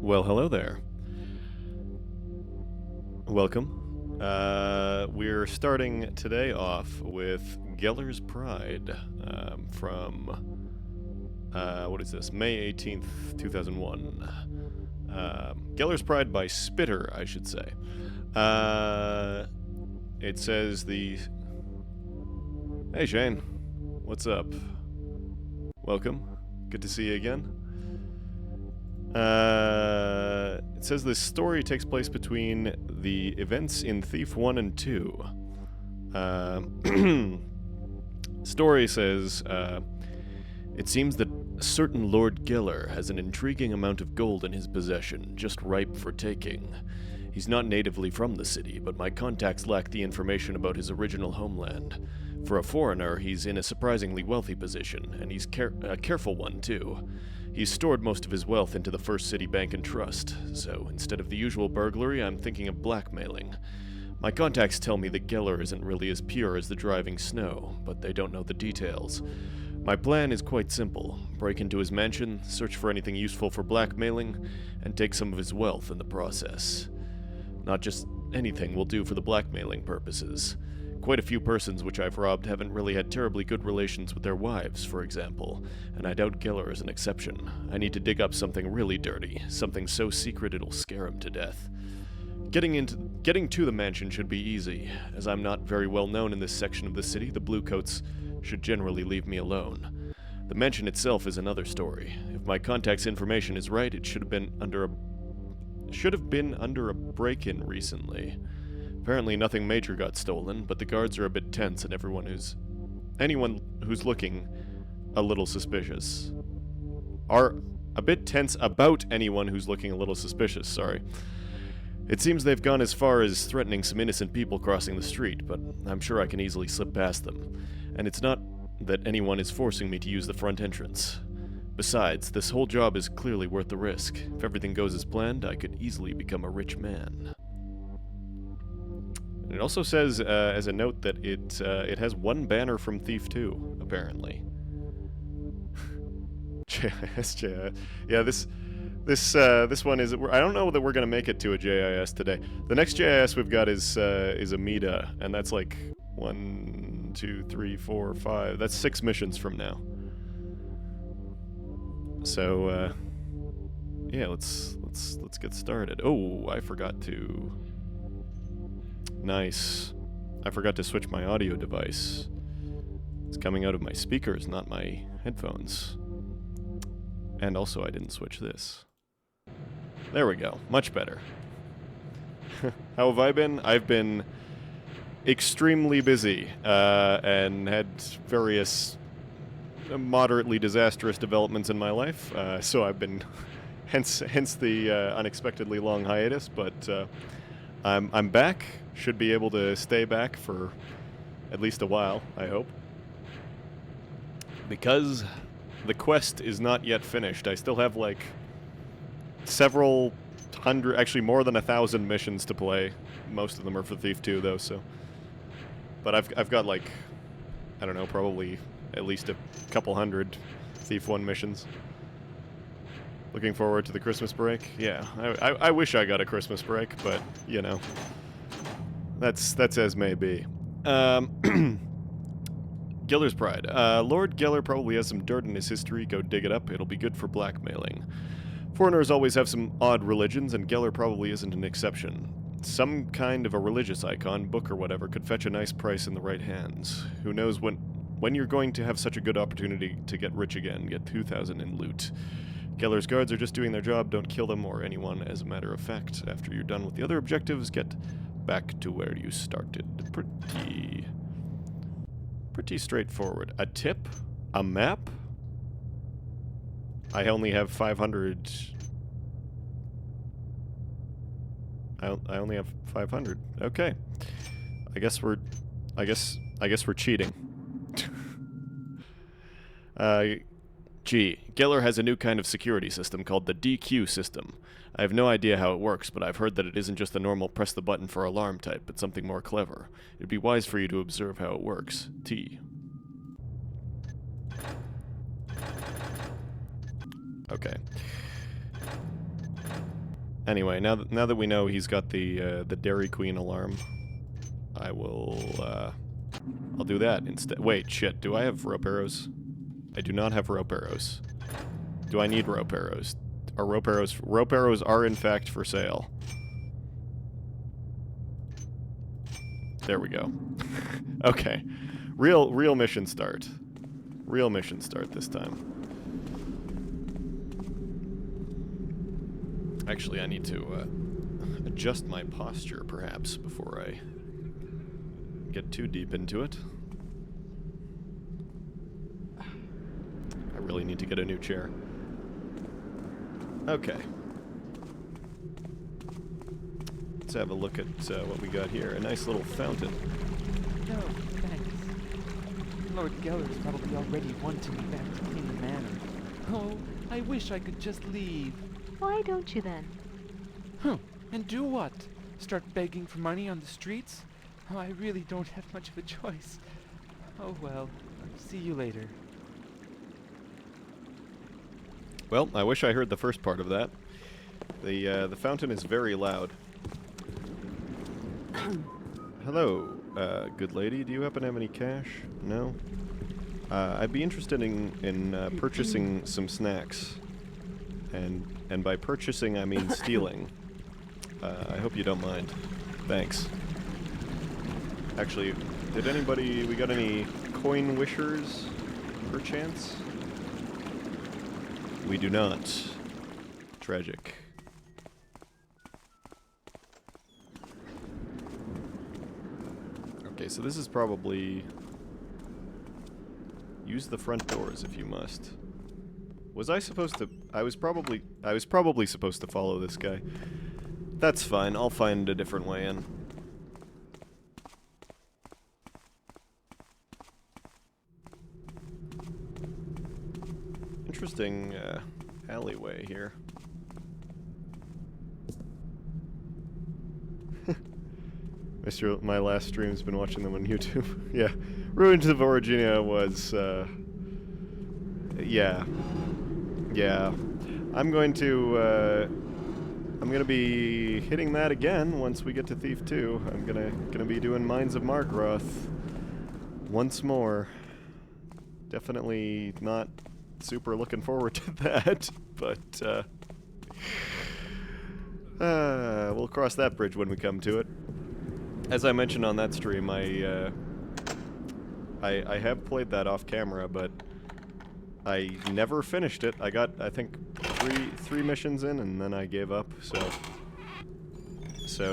Well, hello there. Welcome. We're starting today off with Geller's Pride from, what is this? May 18th, 2001. Geller's Pride by Spitter, I should say. It says the... Hey, Shane. What's up? Welcome. Good to see you again. It says this story takes place between the events in Thief 1 and 2. Story says, it seems that a certain Lord Geller has an intriguing amount of gold in his possession, just ripe for taking. He's not natively from the city, but my contacts lack the information about his original homeland. For a foreigner, he's in a surprisingly wealthy position, and he's a careful one, too. He's stored most of his wealth into the First City Bank and Trust, so instead of the usual burglary, I'm thinking of blackmailing. My contacts tell me that Geller isn't really as pure as the driving snow, but they don't know the details. My plan is quite simple. Break into his mansion, search for anything useful for blackmailing, and take some of his wealth in the process. Not just anything will do for the blackmailing purposes. Quite a few persons which I've robbed haven't really had terribly good relations with their wives, for example, and I doubt Geller is an exception. I need to dig up something really dirty, something so secret it'll scare him to death. Getting to the mansion should be easy. As I'm not very well known in this section of the city, the Bluecoats should generally leave me alone. The mansion itself is another story. If my contact's information is right, it should have been under a break-in recently. Apparently nothing major got stolen, but the guards are a bit tense and anyone who's looking a little suspicious. Are a bit tense about anyone who's looking a little suspicious, sorry. It seems they've gone as far as threatening some innocent people crossing the street, but I'm sure I can easily slip past them. And it's not that anyone is forcing me to use the front entrance. Besides, this whole job is clearly worth the risk. If everything goes as planned, I could easily become a rich man. It also says, as a note, that it has one banner from Thief 2, apparently. JIS. Yeah, this one is... I don't know that we're going to make it to a JIS today. The next JIS we've got is Amida, and that's like 1, 2, 3, 4, 5... That's 6 missions from now. So, yeah, let's get started. Oh, I forgot to... Nice. I forgot to switch my audio device. It's coming out of my speakers, not my headphones. And also I didn't switch this. There we go. Much better. How have I been? I've been extremely busy, and had various moderately disastrous developments in my life, so I've been... hence the unexpectedly long hiatus, but I'm back. Should be able to stay back for at least a while, I hope. Because the quest is not yet finished. I still have like several hundred, actually more than 1,000 missions to play. Most of them are for Thief 2 though, so. But I've got like, I don't know, probably at least a couple hundred Thief 1 missions. Looking forward to the Christmas break. Yeah, I wish I got a Christmas break, but, you know, that's as may be. Geller's Pride. Lord Geller probably has some dirt in his history. Go dig it up. It'll be good for blackmailing. Foreigners always have some odd religions, and Geller probably isn't an exception. Some kind of a religious icon, book or whatever, could fetch a nice price in the right hands. Who knows when you're going to have such a good opportunity to get rich again, get 2,000 in loot. Geller's guards are just doing their job. Don't kill them or anyone, as a matter of fact. After you're done with the other objectives, get back to where you started. Pretty straightforward. A tip? A map? I only have 500... I only have 500. Okay. I guess we're cheating. Gee, Geller has a new kind of security system called the DQ system. I have no idea how it works, but I've heard that it isn't just the normal press the button for alarm type, but something more clever. It'd be wise for you to observe how it works. T. Okay. Anyway, now that we know he's got the Dairy Queen alarm, I will, I'll do that instead. Wait, shit, do I have rope arrows? I do not have rope arrows. Do I need rope arrows? Are rope arrows... Rope arrows are, in fact, for sale. There we go. Okay. Real mission start. Real mission start this time. Actually, I need to adjust my posture, perhaps, before I get too deep into it. I really need to get a new chair. Okay. Let's have a look at what we got here. A nice little fountain. No, thanks. Lord Geller's probably already wanting me back to clean the manor. Oh, I wish I could just leave. Why don't you then? Huh, and do what? Start begging for money on the streets? Oh, I really don't have much of a choice. Oh well, see you later. Well, I wish I heard the first part of that. The fountain is very loud. Hello, good lady. Do you happen to have any cash? No? I'd be interested in purchasing some snacks. And by purchasing, I mean stealing. I hope you don't mind. Thanks. Actually, did anybody... We got any coin wishers, perchance? We do not. Tragic. Okay, so this is probably... Use the front doors if you must. Was I supposed to... I was probably supposed to follow this guy. That's fine, I'll find a different way in. Interesting, alleyway here. My last stream's been watching them on YouTube. Yeah. Ruins of Origina was, yeah. Yeah. I'm going to be hitting that again once we get to Thief 2. I'm gonna be doing Mines of Margroth once more. Definitely not super looking forward to that, but we'll cross that bridge when we come to it. As I mentioned on that stream, I have played that off camera, but I never finished it. I got, I think, three missions in, and then I gave up. So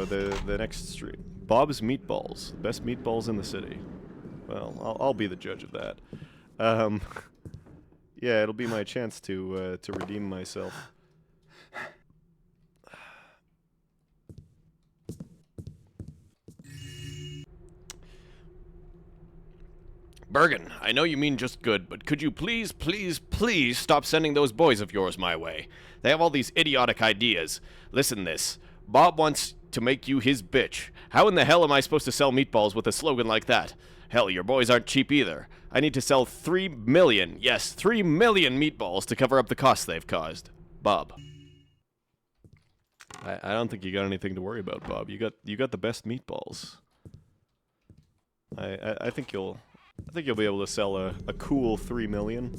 the next stream, Bob's Meatballs, best meatballs in the city. Well, I'll be the judge of that. Yeah, it'll be my chance to redeem myself. Bergen, I know you mean just good, but could you please, please, please stop sending those boys of yours my way? They have all these idiotic ideas. Listen this. Bob wants to make you his bitch. How in the hell am I supposed to sell meatballs with a slogan like that? Hell, your boys aren't cheap either. I need to sell 3 million, yes, 3 million meatballs to cover up the costs they've caused. Bob. I don't think you got anything to worry about, Bob. You got the best meatballs. I think you'll be able to sell a cool 3 million.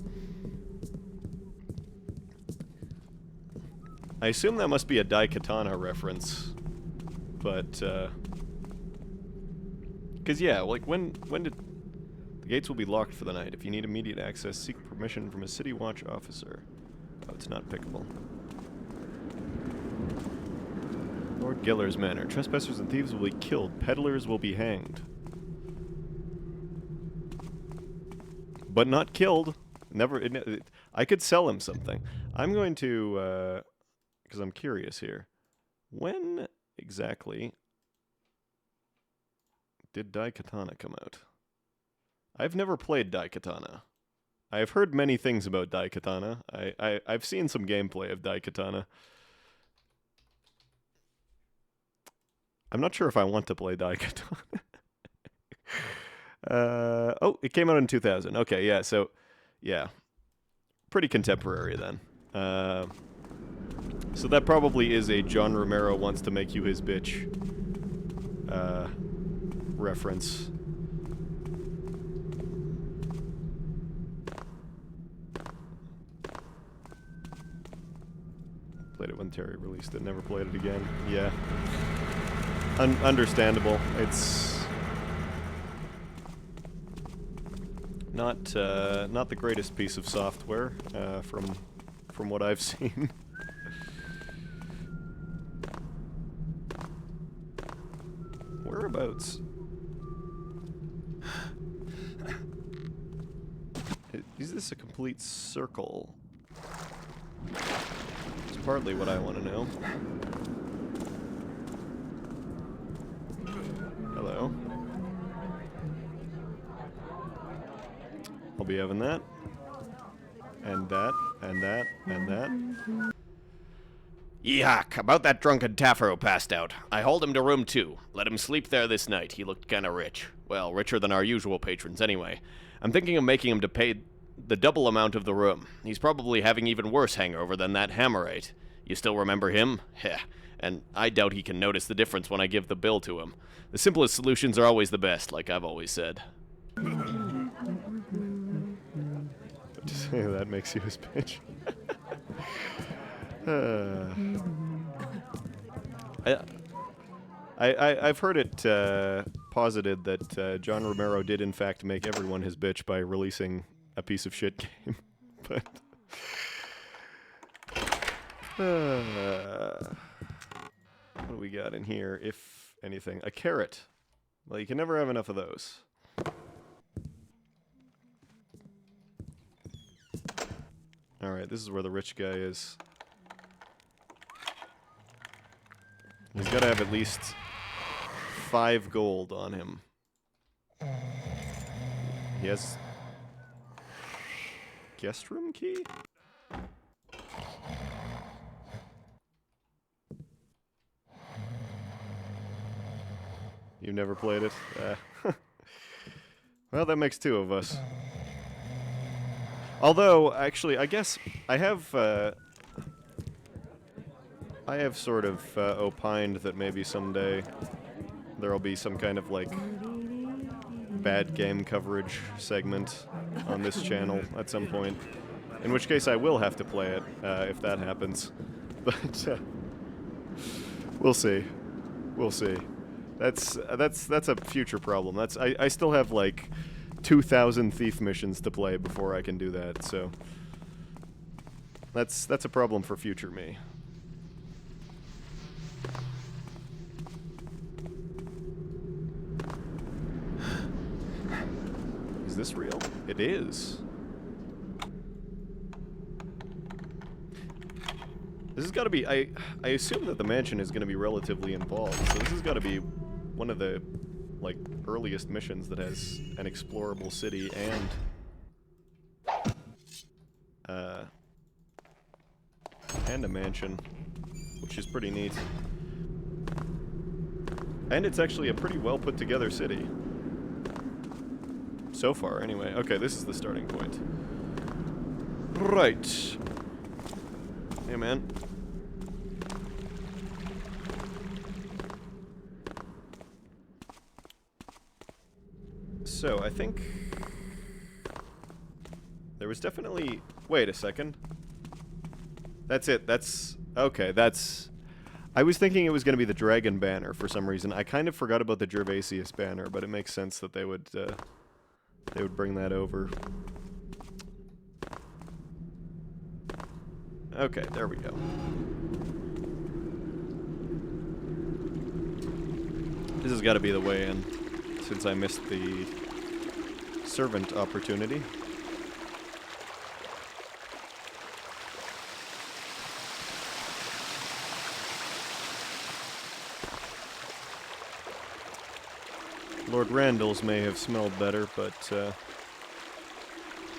I assume that must be a Daikatana reference, but 'cause yeah, like when did the gates will be locked for the night. If you need immediate access, seek permission from a city watch officer. Oh, it's not pickable. Lord Geller's Manor. Trespassers and thieves will be killed. Peddlers will be hanged. But not killed. Never. I could sell him something. I'm going to, because I'm curious here. When exactly did Daikatana come out? I've never played Daikatana. I've heard many things about Daikatana. I've seen some gameplay of Daikatana. I'm not sure if I want to play Daikatana. Oh, it came out in 2000. Okay, yeah, so, yeah. Pretty contemporary then. So that probably is a John Romero wants to make you his bitch reference. Played it when Terry released it, never played it again. Yeah. Understandable. It's not the greatest piece of software from what I've seen. Whereabouts? Is this a complete circle? It's partly what I want to know. Hello. I'll be having that. And that, and that, and that. Yuck, about that drunken Taffero passed out. I hauled him to room 2. Let him sleep there this night. He looked kinda rich. Well, richer than our usual patrons anyway. I'm thinking of making him to pay the double amount of the room. He's probably having even worse hangover than that Hammerite. You still remember him? Heh. And I doubt he can notice the difference when I give the bill to him. The simplest solutions are always the best, like I've always said. That makes you his bitch. I've heard it posited that John Romero did in fact make everyone his bitch by releasing a piece of shit game, but what do we got in here, if anything? A carrot. Well, you can never have enough of those. Alright, this is where the rich guy is. He's gotta have at least 5 gold on him. He has... guest room key? You've never played it? Well, that makes 2 of us. Although, actually, I guess I have sort of opined that maybe someday there'll be some kind of, like, bad game coverage segment on this channel at some point. In which case I will have to play it, if that happens. But, we'll see. We'll see. That's a future problem. I still have, like, 2,000 thief missions to play before I can do that, so... That's a problem for future me. Is this real? It is. This has got to be... I assume that the mansion is going to be relatively involved, so this has got to be one of the, like, earliest missions that has an explorable city and a mansion, which is pretty neat. And it's actually a pretty well put together city. So far, anyway. Okay, this is the starting point. Right. Hey, man. So, I think... there was definitely... Wait a second. That's it. That's... Okay, that's... I was thinking it was going to be the Dragon banner for some reason. I kind of forgot about the Gervasius banner, but it makes sense that they would bring that over. Okay, there we go. This has got to be the way in, since I missed the servant opportunity. Lord Randall's may have smelled better, but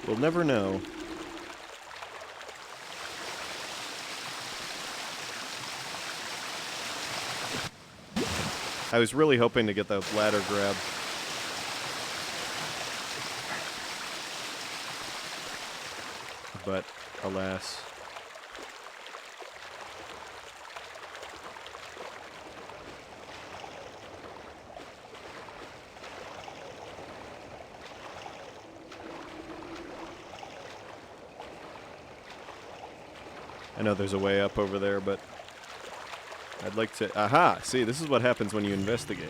we'll never know. I was really hoping to get the ladder grab. But, alas. I know there's a way up over there, but I'd like to... Aha! See, this is what happens when you investigate.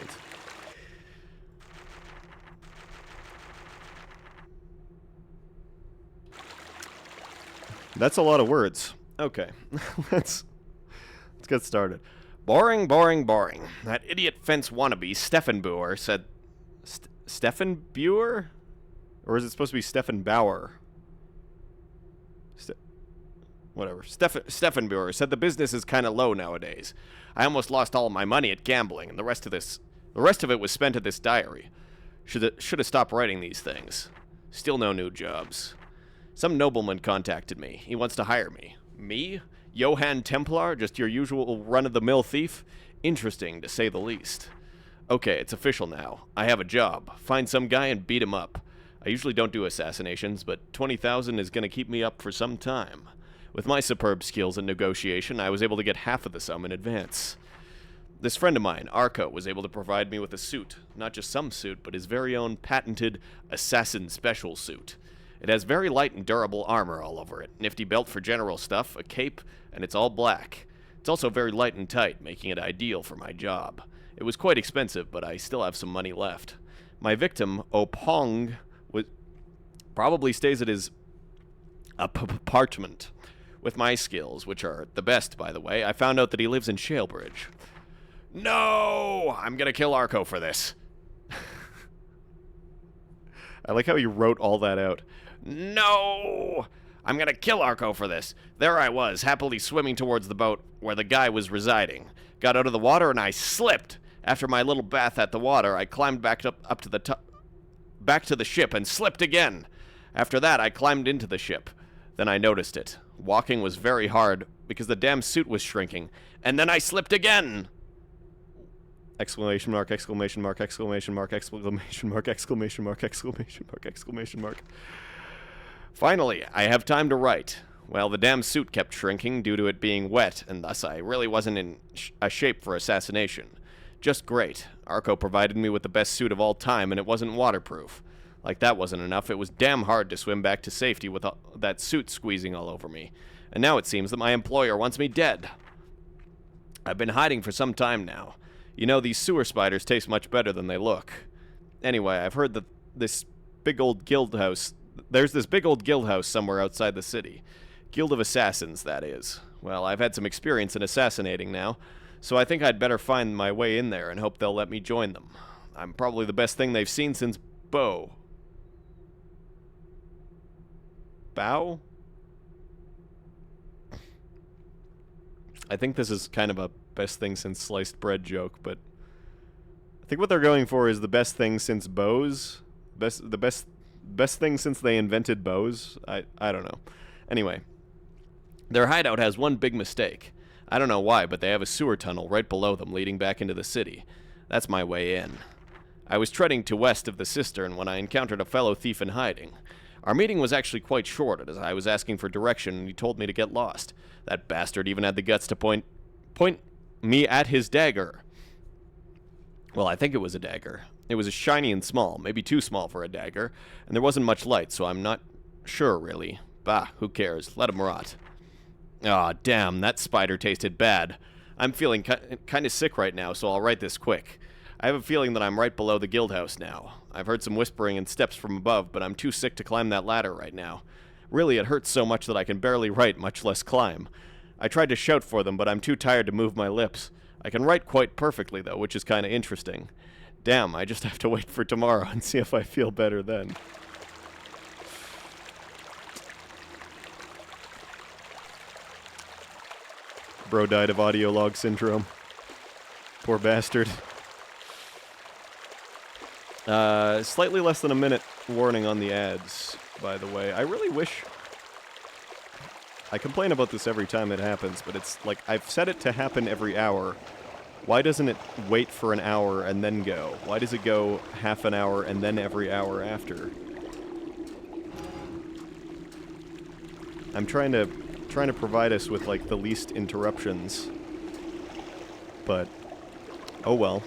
That's a lot of words. Okay. Let's get started. Boring, boring, boring. That idiot fence wannabe, Stefan Buer, said... Stefan Buer? Or is it supposed to be Stefan Bauer? Whatever. Stefan Buer said the business is kind of low nowadays. I almost lost all of my money at gambling, and the rest of it was spent at this diary. Should have stopped writing these things. Still no new jobs. Some nobleman contacted me. He wants to hire me. Me? Johann Templar? Just your usual run-of-the-mill thief? Interesting, to say the least. Okay, it's official now. I have a job. Find some guy and beat him up. I usually don't do assassinations, but 20,000 is going to keep me up for some time. With my superb skills in negotiation, I was able to get half of the sum in advance. This friend of mine, Arco, was able to provide me with a suit. Not just some suit, but his very own patented assassin special suit. It has very light and durable armor all over it, nifty belt for general stuff, a cape, and it's all black. It's also very light and tight, making it ideal for my job. It was quite expensive, but I still have some money left. My victim, Opong, probably stays at his apartment. With my skills, which are the best, by the way, I found out that he lives in Shalebridge. No! I'm gonna kill Arco for this. I like how you wrote all that out. No! I'm gonna kill Arco for this. There I was, happily swimming towards the boat where the guy was residing. Got out of the water and I slipped. After my little bath at the water, I climbed back up to the top, back to the ship and slipped again. After that, I climbed into the ship. Then I noticed it. Walking was very hard because the damn suit was shrinking. And then I slipped again! Exclamation mark, exclamation mark, exclamation mark, exclamation mark, exclamation mark, exclamation mark, exclamation mark. Finally, I have time to write. Well, the damn suit kept shrinking due to it being wet, and thus I really wasn't in a shape for assassination. Just great. Arco provided me with the best suit of all time, and it wasn't waterproof. Like that wasn't enough, it was damn hard to swim back to safety with that suit squeezing all over me. And now it seems that my employer wants me dead. I've been hiding for some time now. You know, these sewer spiders taste much better than they look. Anyway, I've heard that there's this big old guild house somewhere outside the city. Guild of Assassins, that is. Well, I've had some experience in assassinating now, so I think I'd better find my way in there and hope they'll let me join them. I'm probably the best thing they've seen since Bow. Bow? I think this is kind of a best thing since sliced bread joke, but I think what they're going for is the best thing since bows. The best thing since they invented bows. I don't know. Anyway, their hideout has one big mistake. I don't know why, but they have a sewer tunnel right below them leading back into the city. That's my way in. I was treading to west of the cistern when I encountered a fellow thief in hiding. Our meeting was actually quite short, as I was asking for direction and he told me to get lost. That bastard even had the guts to point me at his dagger. Well, I think it was a dagger. It was shiny and small, maybe too small for a dagger, and there wasn't much light, so I'm not sure, really. Bah, who cares? Let him rot. Aw, damn, that spider tasted bad. I'm feeling kind of sick right now, so I'll write this quick. I have a feeling that I'm right below the guild house now. I've heard some whispering and steps from above, but I'm too sick to climb that ladder right now. Really, it hurts so much that I can barely write, much less climb. I tried to shout for them, but I'm too tired to move my lips. I can write quite perfectly, though, which is kind of interesting. Damn, I just have to wait for tomorrow and see if I feel better then. Bro died of audio log syndrome. Poor bastard. Slightly less than a minute warning on the ads, by the way. I really wish... I complain about this every time it happens, but it's like, I've set it to happen every hour. Why doesn't it wait for an hour and then go? Why does it go half an hour and then every hour after? I'm trying to provide us with, like, the least interruptions. But, oh well.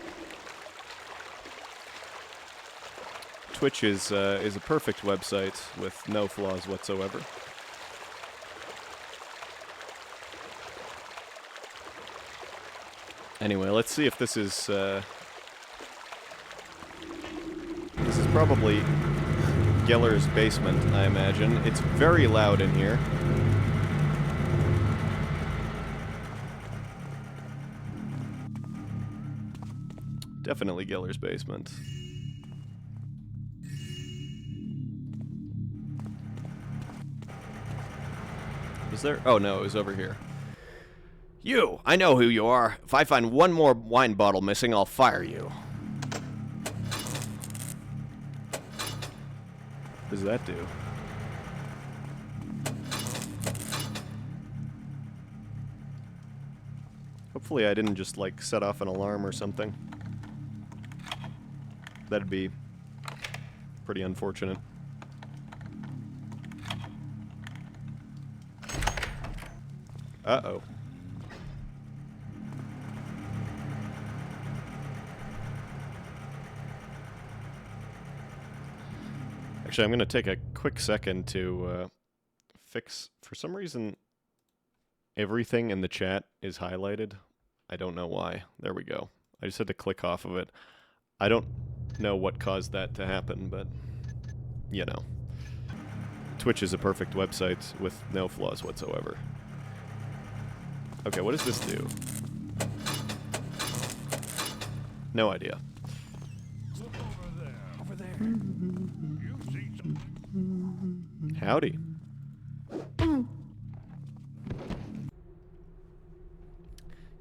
Twitch is a perfect website with no flaws whatsoever. Anyway, let's see if this is probably Geller's basement, I imagine. It's very loud in here. Definitely Geller's basement. Was there? Oh no, it was over here. You! I know who you are. If I find one more wine bottle missing, I'll fire you. What does that do? Hopefully I didn't just, like, set off an alarm or something. That'd be pretty unfortunate. Uh-oh. Actually, I'm going to take a quick second to fix... For some reason, everything in the chat is highlighted. I don't know why. There we go. I just had to click off of it. I don't know what caused that to happen, but, you know. Twitch is a perfect website with no flaws whatsoever. Okay, what does this do? No idea. Look over there. Over there. You see something? Howdy.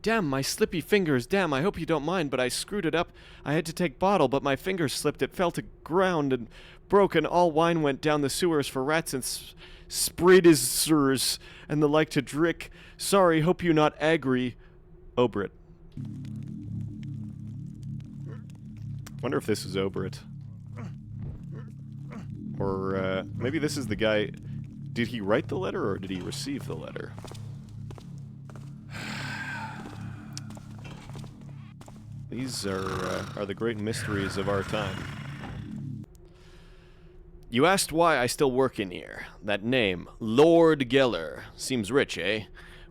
Damn, my slippy fingers. Damn, I hope you don't mind, but I screwed it up. I had to take bottle, but my fingers slipped. It fell to ground and broke, and all wine went down the sewers for rats and spreadisers and the like to drick. Sorry, hope you not agree. Obrit. Wonder if this is Obrit. Or, maybe this is the guy... Did he write the letter, or did he receive the letter? These are the great mysteries of our time. You asked why I still work in here. That name, Lord Geller, seems rich, eh?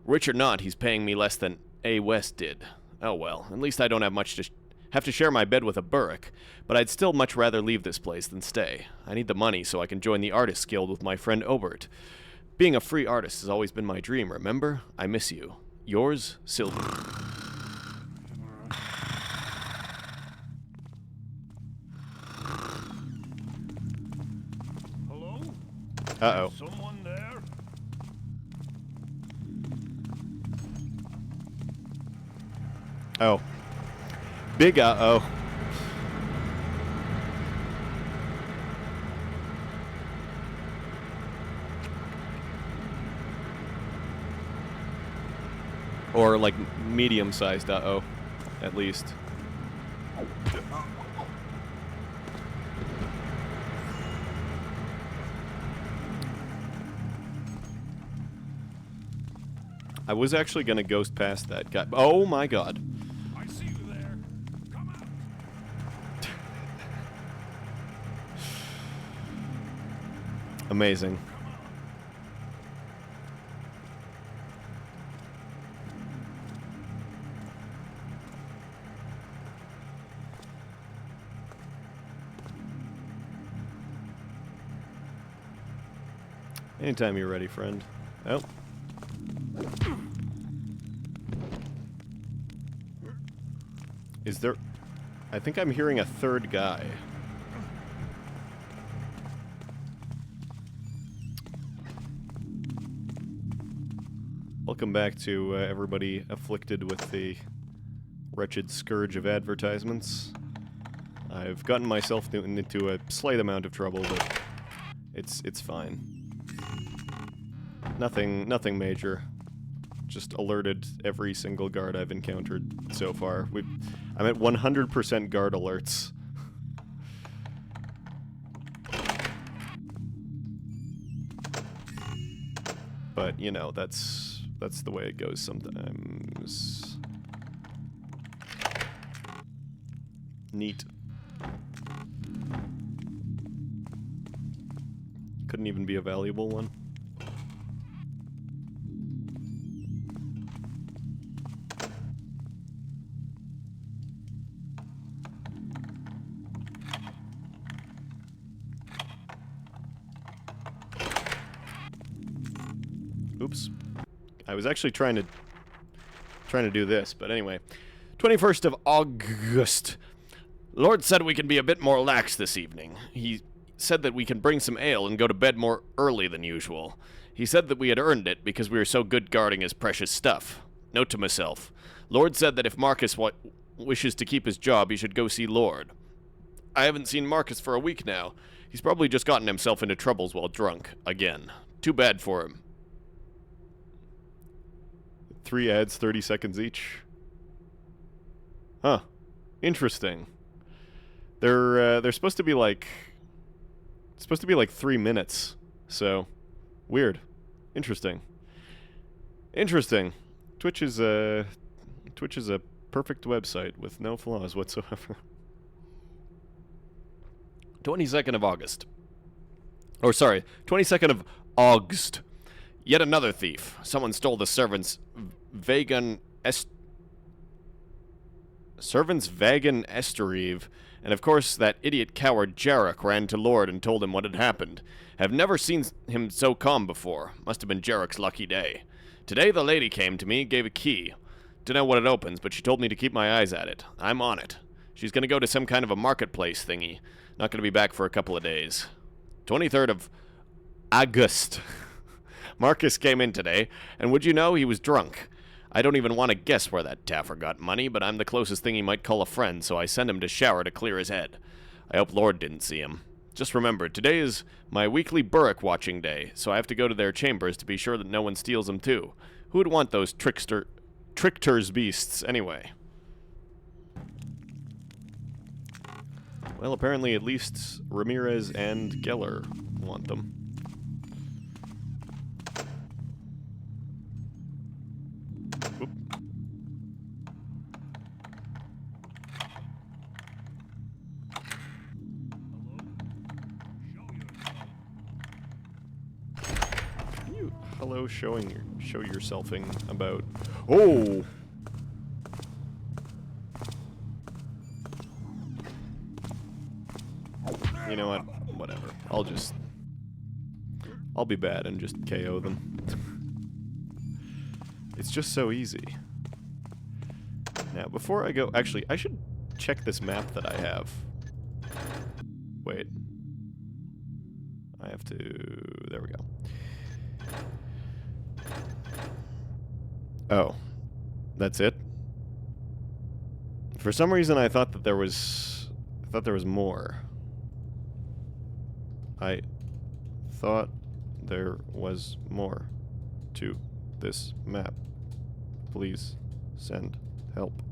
Rich or not, he's paying me less than A. West did. Oh well, at least I don't have much to have to share my bed with a Burrick, but I'd still much rather leave this place than stay. I need the money so I can join the Artists Guild with my friend Obert. Being a free artist has always been my dream, remember? I miss you. Yours, Sylvie. Hello? Uh-oh. Someone there? Oh. Big uh-oh. Or, like, medium-sized uh-oh, at least. I was actually gonna ghost past that guy. Oh my god. I see you there. Come out. Amazing. Anytime you're ready, friend. Oh. Is there... I think I'm hearing a third guy. Welcome back to everybody afflicted with the wretched scourge of advertisements. I've gotten myself into a slight amount of trouble, but it's fine. Nothing major. Just alerted every single guard I've encountered so far. I'm at 100% guard alerts. But, you know, that's the way it goes sometimes. Neat. Couldn't even be a valuable one. Oops. I was actually trying to do this, but anyway. 21st of August. Lord said we can be a bit more lax this evening. He said that we can bring some ale and go to bed more early than usual. He said that we had earned it because we were so good guarding his precious stuff. Note to myself. Lord said that if Marcus wishes to keep his job, he should go see Lord. I haven't seen Marcus for a week now. He's probably just gotten himself into troubles while drunk. Again. Too bad for him. 3 ads, 30 seconds each. Huh. Interesting. They're supposed to be like... It's supposed to be like 3 minutes. So, weird. Interesting. Interesting. Twitch is a perfect website with no flaws whatsoever. 22nd of August. Or sorry, 22nd of August. Yet another thief. Someone stole the servant's vegan Esterive, and of course that idiot coward Jarek ran to Lord and told him what had happened. Have never seen him so calm before. Must have been Jarek's lucky day. Today the lady came to me, gave a key. Dunno what it opens, but she told me to keep my eyes at it. I'm on it. She's gonna go to some kind of a marketplace thingy. Not gonna be back for a couple of days. 23rd of August. Marcus came in today, and would you know, he was drunk. I don't even want to guess where that Taffer got money, but I'm the closest thing he might call a friend, so I sent him to shower to clear his head. I hope Lord didn't see him. Just remember, today is my weekly Burrick watching day, so I have to go to their chambers to be sure that no one steals them too. Who would want those trickster's beasts, anyway? Well, apparently at least Ramirez and Geller want them. Oop. Hello, show yourselfing about. Oh. You know what? Whatever. I'll be bad and just KO them. It's just so easy. Now, before I go, actually, I should check this map that I have. Wait. I have to, there we go. Oh. That's it? For some reason I thought that there was more. I thought there was more to this map. Please send help.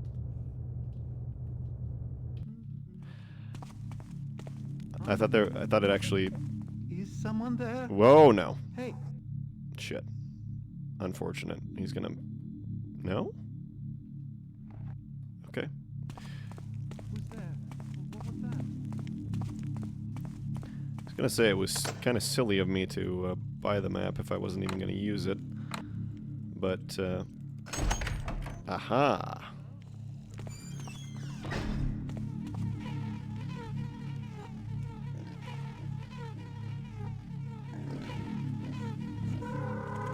I thought it actually. Is someone there? Whoa, no. Hey. Shit. Unfortunate. He's gonna. No? Okay. Who's there? What was that? I was gonna say it was kind of silly of me to buy the map if I wasn't even gonna use it. But, aha!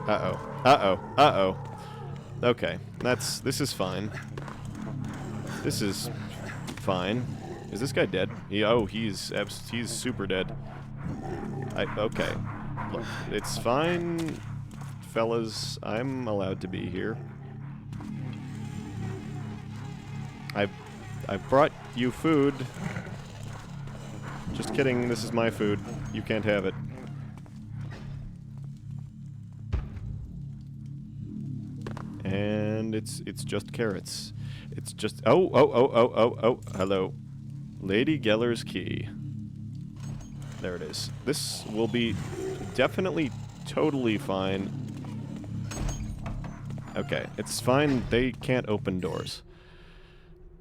Uh-oh. Uh-oh. Uh-oh. Okay. This is fine. This is fine. Is this guy dead? He's super dead. Okay. Look, it's fine, fellas. I'm allowed to be here. I've brought you food. Just kidding, this is my food. You can't have it. And it's just carrots. It's just oh, hello. Lady Geller's key. There it is. This will be definitely totally fine. Okay, it's fine. They can't open doors.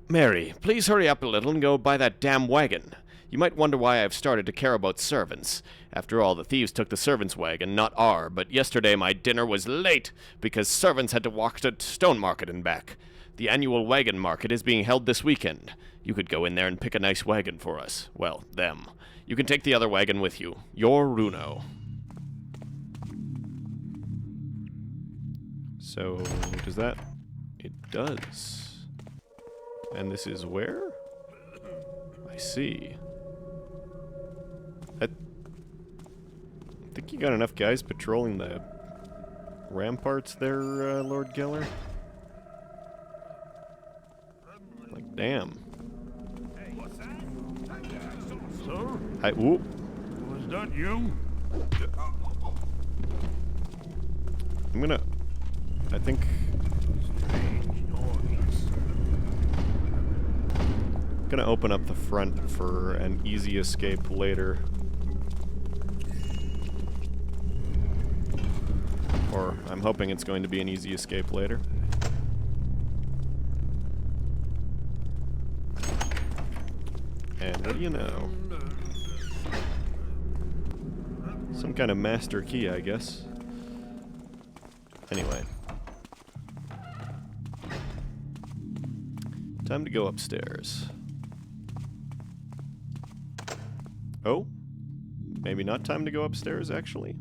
Mary, please hurry up a little and go buy that damn wagon. You might wonder why I've started to care about servants. After all, the thieves took the servants' wagon, not our, but yesterday my dinner was late because servants had to walk to Stone Market and back. The annual wagon market is being held this weekend. You could go in there and pick a nice wagon for us. Well, them. You can take the other wagon with you. Your Runo. So, does that... It does. And this is where? I see. I think you got enough guys patrolling the ramparts there, Lord Geller? Like, damn. Hey, what's that? Sir? Hi, ooh. Was that you? I'm gonna... I think... Strange noise. Gonna open up the front for an easy escape later. Or I'm hoping it's going to be an easy escape later. And what do you know? Some kind of master key, I guess. Anyway. Time to go upstairs. Oh? Maybe not time to go upstairs, actually.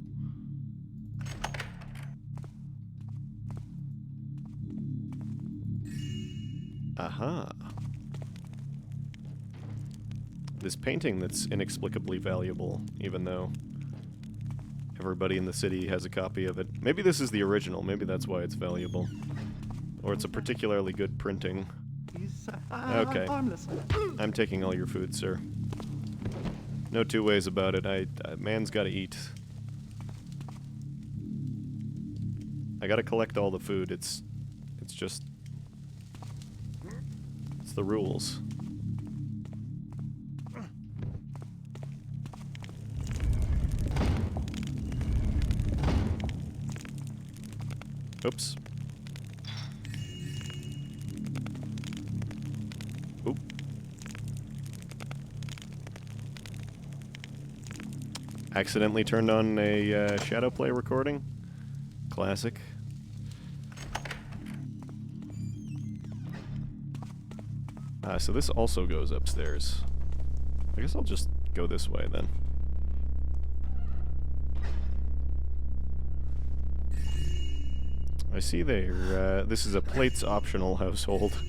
Aha. This painting that's inexplicably valuable, even though everybody in the city has a copy of it. Maybe this is the original, maybe that's why it's valuable. Or it's a particularly good printing. He's Okay. harmless. I'm taking all your food, sir. No two ways about it. Man's gotta eat. I gotta collect all the food. It's just... It's the rules. Oops. Oop. Accidentally turned on a shadow play recording. Classic. So this also goes upstairs. I guess I'll just go this way then. I see there, this is a plates optional household.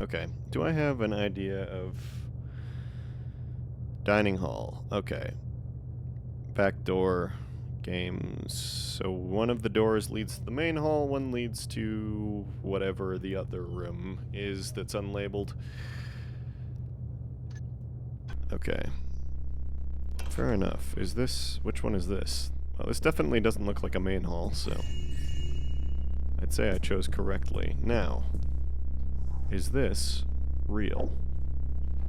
Okay, do I have an idea of... Dining hall, okay. Back door, games. So one of the doors leads to the main hall, one leads to whatever the other room is that's unlabeled. Okay. Fair enough. Is this... Which one is this? Well, this definitely doesn't look like a main hall, so... I'd say I chose correctly. Now, is this real?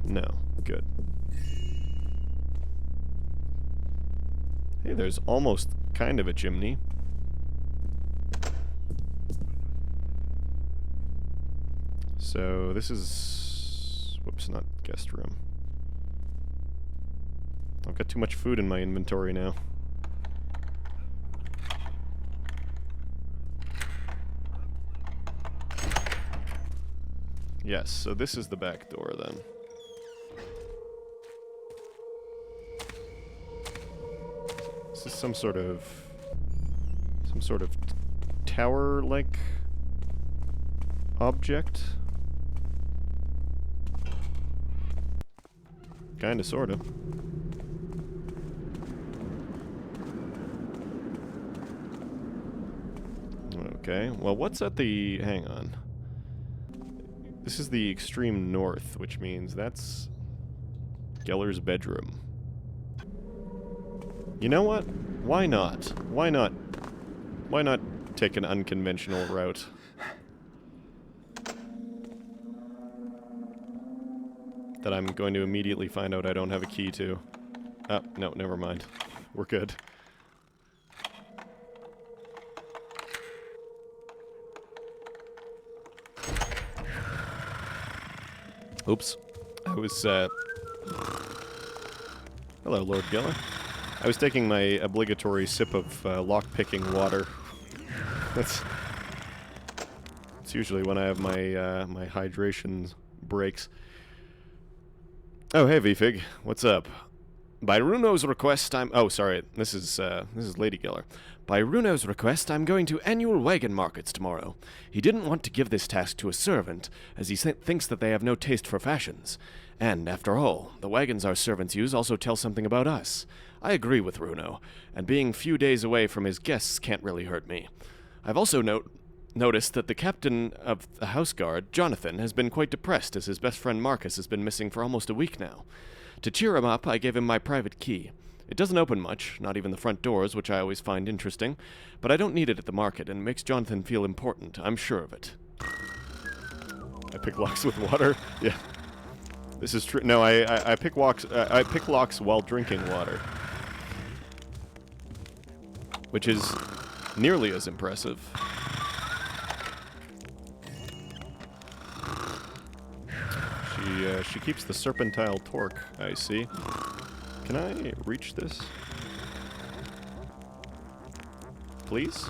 No. Good. Hey, there's almost kind of a chimney. So, this is... Whoops, not guest room. I've got too much food in my inventory now. Yes, so this is the back door then. This is some sort of tower-like object. Kinda, sorta. Okay, well, what's at the... Hang on. This is the extreme north, which means that's... Geller's bedroom. You know what? Why not? Why not? Why not take an unconventional route? That I'm going to immediately find out I don't have a key to. Oh, no, never mind. We're good. Oops. I was, Hello, Lord Geller. I was taking my obligatory sip of lock-picking water. That's usually when I have my my hydration breaks. Oh, hey, VFig. What's up? By Runo's request, I'm... Oh, sorry. This is Lady Giller. By Runo's request, I'm going to annual wagon markets tomorrow. He didn't want to give this task to a servant, as he thinks that they have no taste for fashions. And, after all, the wagons our servants use also tell something about us. I agree with Runo, and being few days away from his guests can't really hurt me. I've also noticed that the captain of the house guard, Jonathan, has been quite depressed as his best friend Marcus has been missing for almost a week now. To cheer him up, I gave him my private key. It doesn't open much, not even the front doors, which I always find interesting, but I don't need it at the market, and it makes Jonathan feel important, I'm sure of it. I pick locks with water? Yeah. This is true. No, I pick locks while drinking water. Which is nearly as impressive. She keeps the serpentile torque, I see. Can I reach this? Please?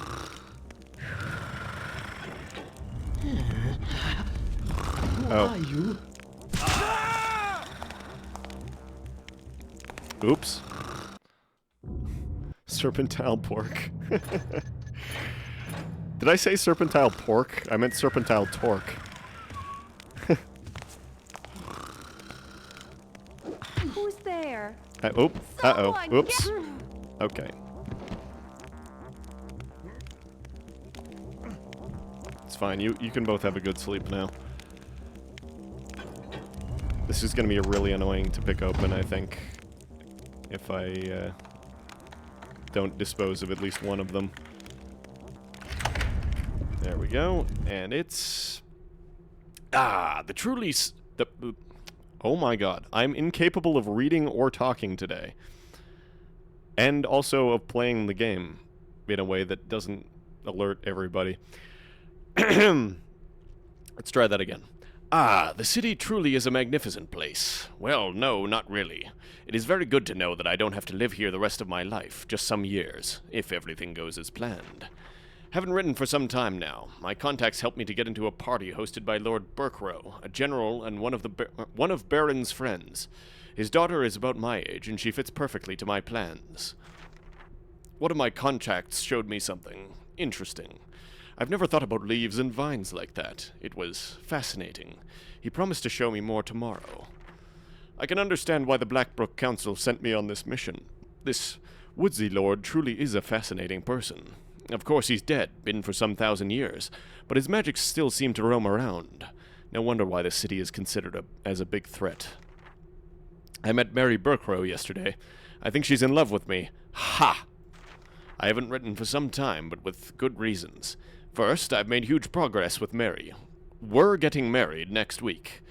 Who are you? Oops. Serpentile pork. Did I say serpentile pork? I meant serpentile torque. Who's there? Uh-oh. Someone Oops. get- Okay. It's fine. You can both have a good sleep now. This is going to be really annoying to pick open, I think. If I don't dispose of at least one of them. There we go. And it's... Ah, the truly... Oh my god. I'm incapable of reading or talking today. And also of playing the game in a way that doesn't alert everybody. Let's try that again. Ah, the city truly is a magnificent place. Well, no, not really. It is very good to know that I don't have to live here the rest of my life, just some years, if everything goes as planned. Haven't written for some time now. My contacts helped me to get into a party hosted by Lord Berkrow, a general and one of Baron's friends. His daughter is about my age, and she fits perfectly to my plans. One of my contacts showed me something interesting. I've never thought about leaves and vines like that. It was fascinating. He promised to show me more tomorrow. I can understand why the Blackbrook Council sent me on this mission. This woodsy lord truly is a fascinating person. Of course he's dead, been for some 1,000 years, but his magic still seem to roam around. No wonder why the city is considered as a big threat. I met Mary Berkrow yesterday. I think she's in love with me. Ha! I haven't written for some time, but with good reasons. First, I've made huge progress with Mary. We're getting married next week.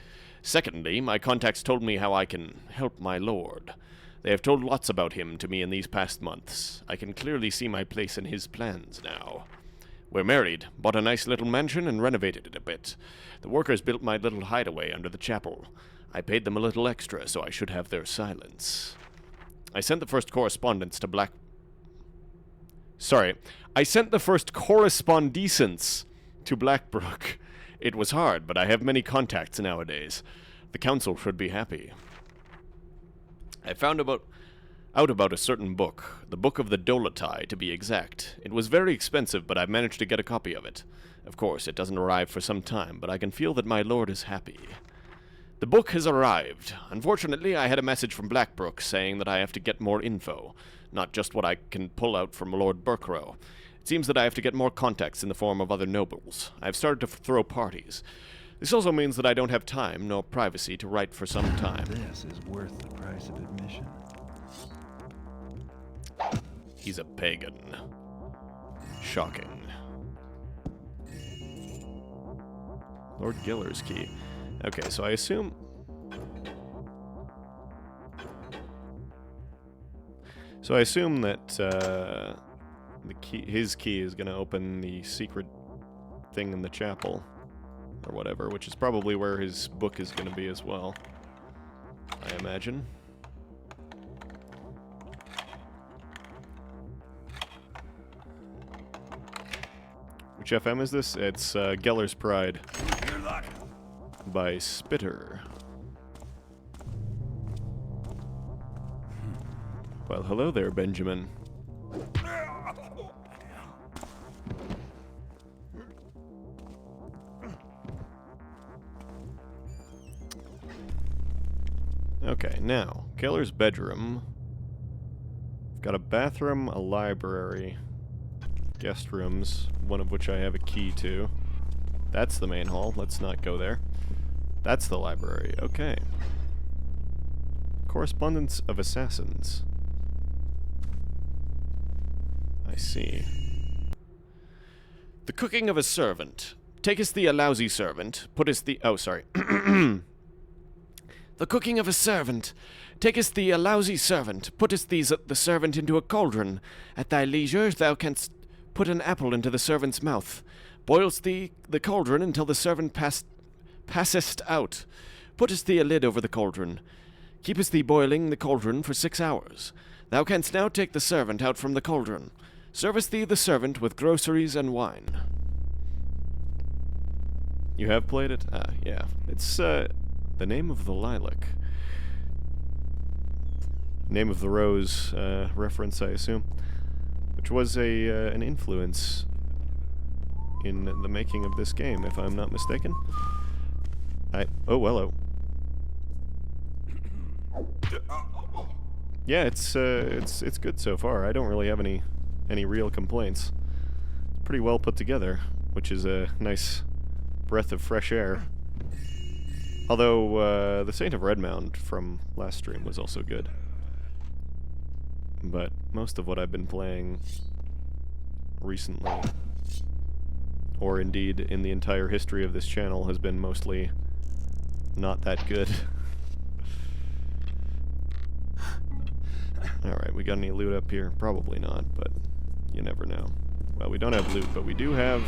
Secondly, my contacts told me how I can help my lord. They have told lots about him to me in these past months. I can clearly see my place in his plans now. We're married, bought a nice little mansion, and renovated it a bit. The workers built my little hideaway under the chapel. I paid them a little extra, so I should have their silence. I sent the first correspondence to Blackbrook. It was hard, but I have many contacts nowadays. The council should be happy. I found out about a certain book, the Book of the Dolotai, to be exact. It was very expensive, but I've managed to get a copy of it. Of course, it doesn't arrive for some time, but I can feel that my lord is happy. The book has arrived. Unfortunately, I had a message from Blackbrook saying that I have to get more info, not just what I can pull out from Lord Berkrow. It seems that I have to get more contacts in the form of other nobles. I've started to throw parties. This also means that I don't have time nor privacy to write for some time. This is worth the price of admission. He's a pagan. Shocking. Lord Giller's key. Okay, so I assume... that his key is going to open the secret thing in the chapel, or whatever, which is probably where his book is going to be as well, I imagine. Which FM is this? It's Geller's Pride by Spitter. Well, hello there, Benjamin. Okay, now, Keller's bedroom. Got a bathroom, a library, guest rooms, one of which I have a key to. That's the main hall. Let's not go there. That's the library. Okay. Correspondence of Assassins. I see. The cooking of a servant. Takest thee a lousy servant, puttest thee... Oh, sorry. The cooking of a servant. Takest thee a lousy servant, puttest thee the servant into a cauldron. At thy leisure thou canst put an apple into the servant's mouth. Boilst thee the cauldron until the servant passest out. Puttest thee a lid over the cauldron. Keepest thee boiling the cauldron for 6 hours. Thou canst now take the servant out from the cauldron. Servest thee the servant with groceries and wine. You have played it? Ah, yeah. It's, The Name of the Lilac. Name of the Rose, reference, I assume. Which was an influence in the making of this game, if I'm not mistaken. Oh, hello. Yeah, it's good so far. I don't really have any real complaints. It's pretty well put together, which is a nice breath of fresh air. Although, the Saint of Redmount from last stream was also good. But most of what I've been playing recently, or indeed in the entire history of this channel, has been mostly not that good. Alright, we got any loot up here? Probably not, but you never know. Well, we don't have loot, but we do have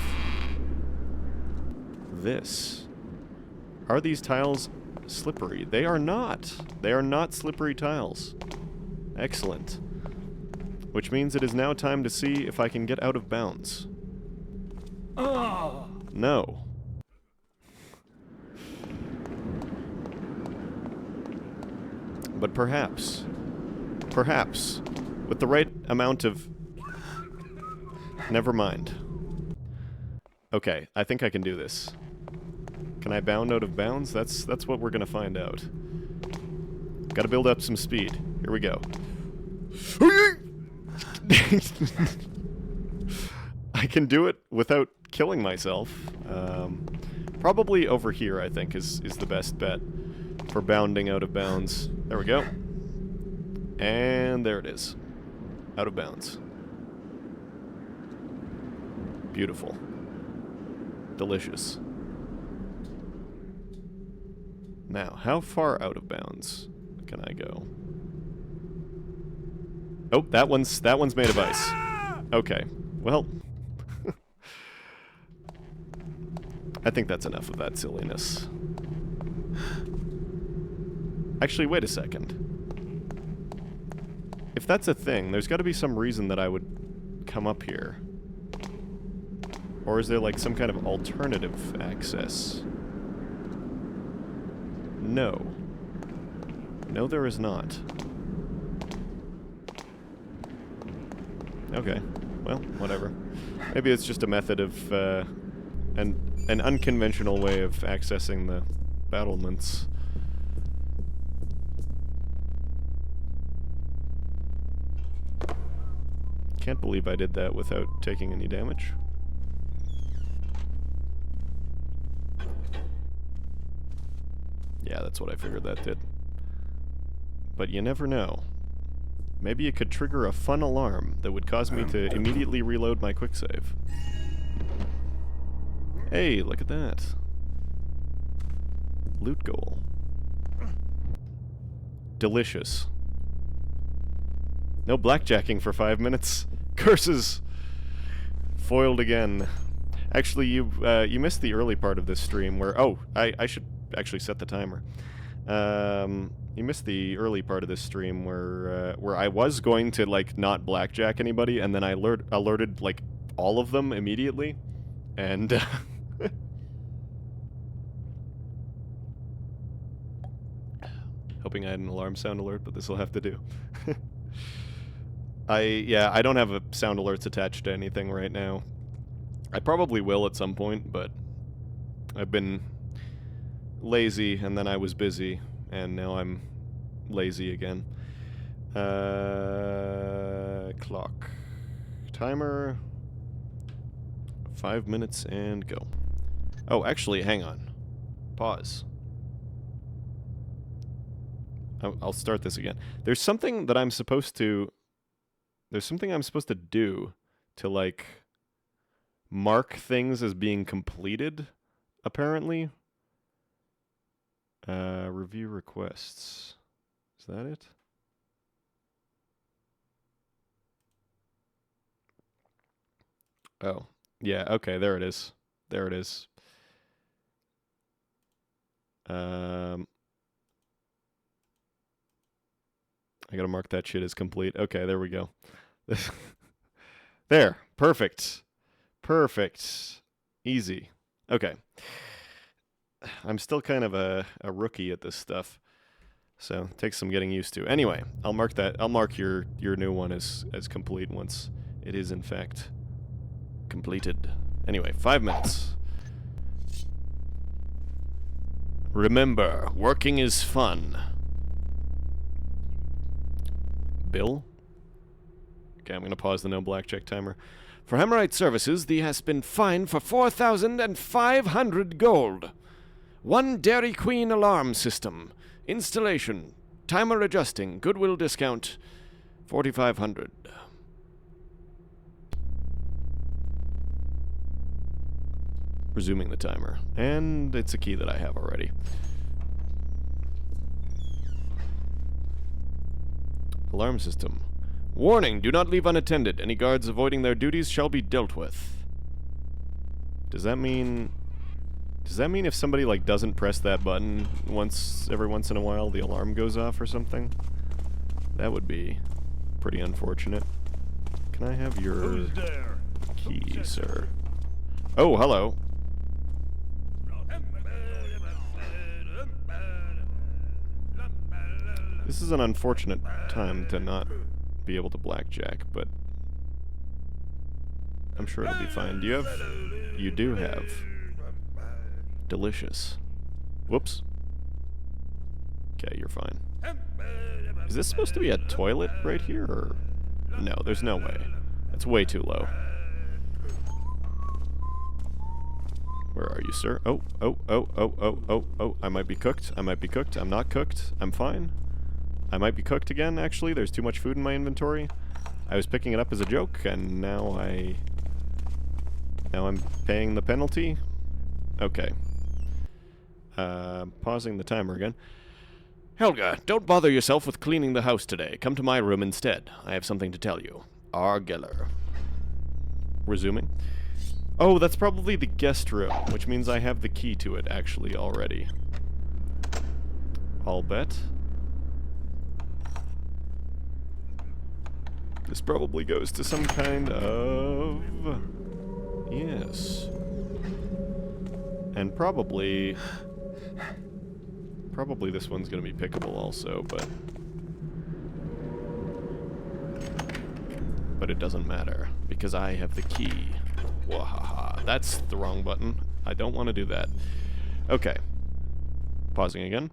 this. Are these tiles slippery? They are not. They are not slippery tiles. Excellent. Which means it is now time to see if I can get out of bounds. No. But perhaps, with the right amount of... Never mind. Okay, I think I can do this. Can I bound out of bounds? That's what we're gonna find out. Gotta build up some speed. Here we go. I can do it without killing myself. Probably over here, I think, is the best bet for bounding out of bounds. There we go. And there it is. Out of bounds. Beautiful. Delicious. Now, how far out of bounds can I go? Oh, that one's made of ice. Okay. Well, I think that's enough of that silliness. Actually, wait a second. If that's a thing, there's got to be some reason that I would come up here. Or is there like some kind of alternative access? No. No, there is not. Okay. Well, whatever. Maybe it's just a method of, an unconventional way of accessing the battlements. Can't believe I did that without taking any damage. Yeah, that's what I figured that did. But you never know. Maybe it could trigger a fun alarm that would cause me to immediately reload my quick save. Hey, look at that. Loot goal. Delicious. No blackjacking for 5 minutes. Curses! Foiled again. Actually, you missed the early part of this stream where... Oh, I should actually set the timer. You missed the early part of this stream where I was going to, like, not blackjack anybody, and then I alerted, like, all of them immediately. And... hoping I had an alarm sound alert, but this will have to do. I don't have a sound alerts attached to anything right now. I probably will at some point, but I've been lazy, and then I was busy, and now I'm lazy again. Clock. Timer. 5 minutes and go. Oh, actually, hang on. Pause. I'll start this again. There's something that I'm supposed to... There's something I'm supposed to do to, like, mark things as being completed, apparently. Review requests. Is that it? Oh. Yeah, okay, there it is. There it is. I gotta mark that shit as complete. Okay, there we go. There. Perfect. Perfect. Easy. Okay. I'm still kind of a rookie at this stuff, so it takes some getting used to. Anyway, I'll mark that. I'll mark your new one as complete once it is in fact completed. Anyway, 5 minutes. Remember, working is fun. Bill? Okay, I'm gonna pause the no blackjack timer. For Hemorrhite services, thee has been fined for 4,500 gold. 1 Dairy Queen alarm system. Installation. Timer adjusting. Goodwill discount. 4,500. Resuming the timer. And it's a key that I have already. Alarm system. Warning, do not leave unattended. Any guards avoiding their duties shall be dealt with. Does that mean if somebody, like, doesn't press that button every once in a while, the alarm goes off or something? That would be pretty unfortunate. Can I have your Who's there? key, sir? Oh, hello. This is an unfortunate time to not be able to blackjack, but I'm sure it'll be fine. Do you have... You do have... Delicious. Whoops. Okay, you're fine. Is this supposed to be a toilet right here, or... No, there's no way. That's way too low. Where are you, sir? Oh, oh, oh, oh, oh, oh, oh. I might be cooked. I might be cooked. I'm not cooked. I'm fine. I might be cooked again, actually. There's too much food in my inventory. I was picking it up as a joke, and now I'm paying the penalty? Okay. Pausing the timer again. Helga, don't bother yourself with cleaning the house today. Come to my room instead. I have something to tell you. R. Geller. Resuming. Oh, that's probably the guest room, which means I have the key to it, actually, already. I'll bet. This probably goes to some kind of... Yes. And probably this one's gonna be pickable also, but it doesn't matter, because I have the key. Wahaha. That's the wrong button. I don't want to do that. Okay. Pausing again.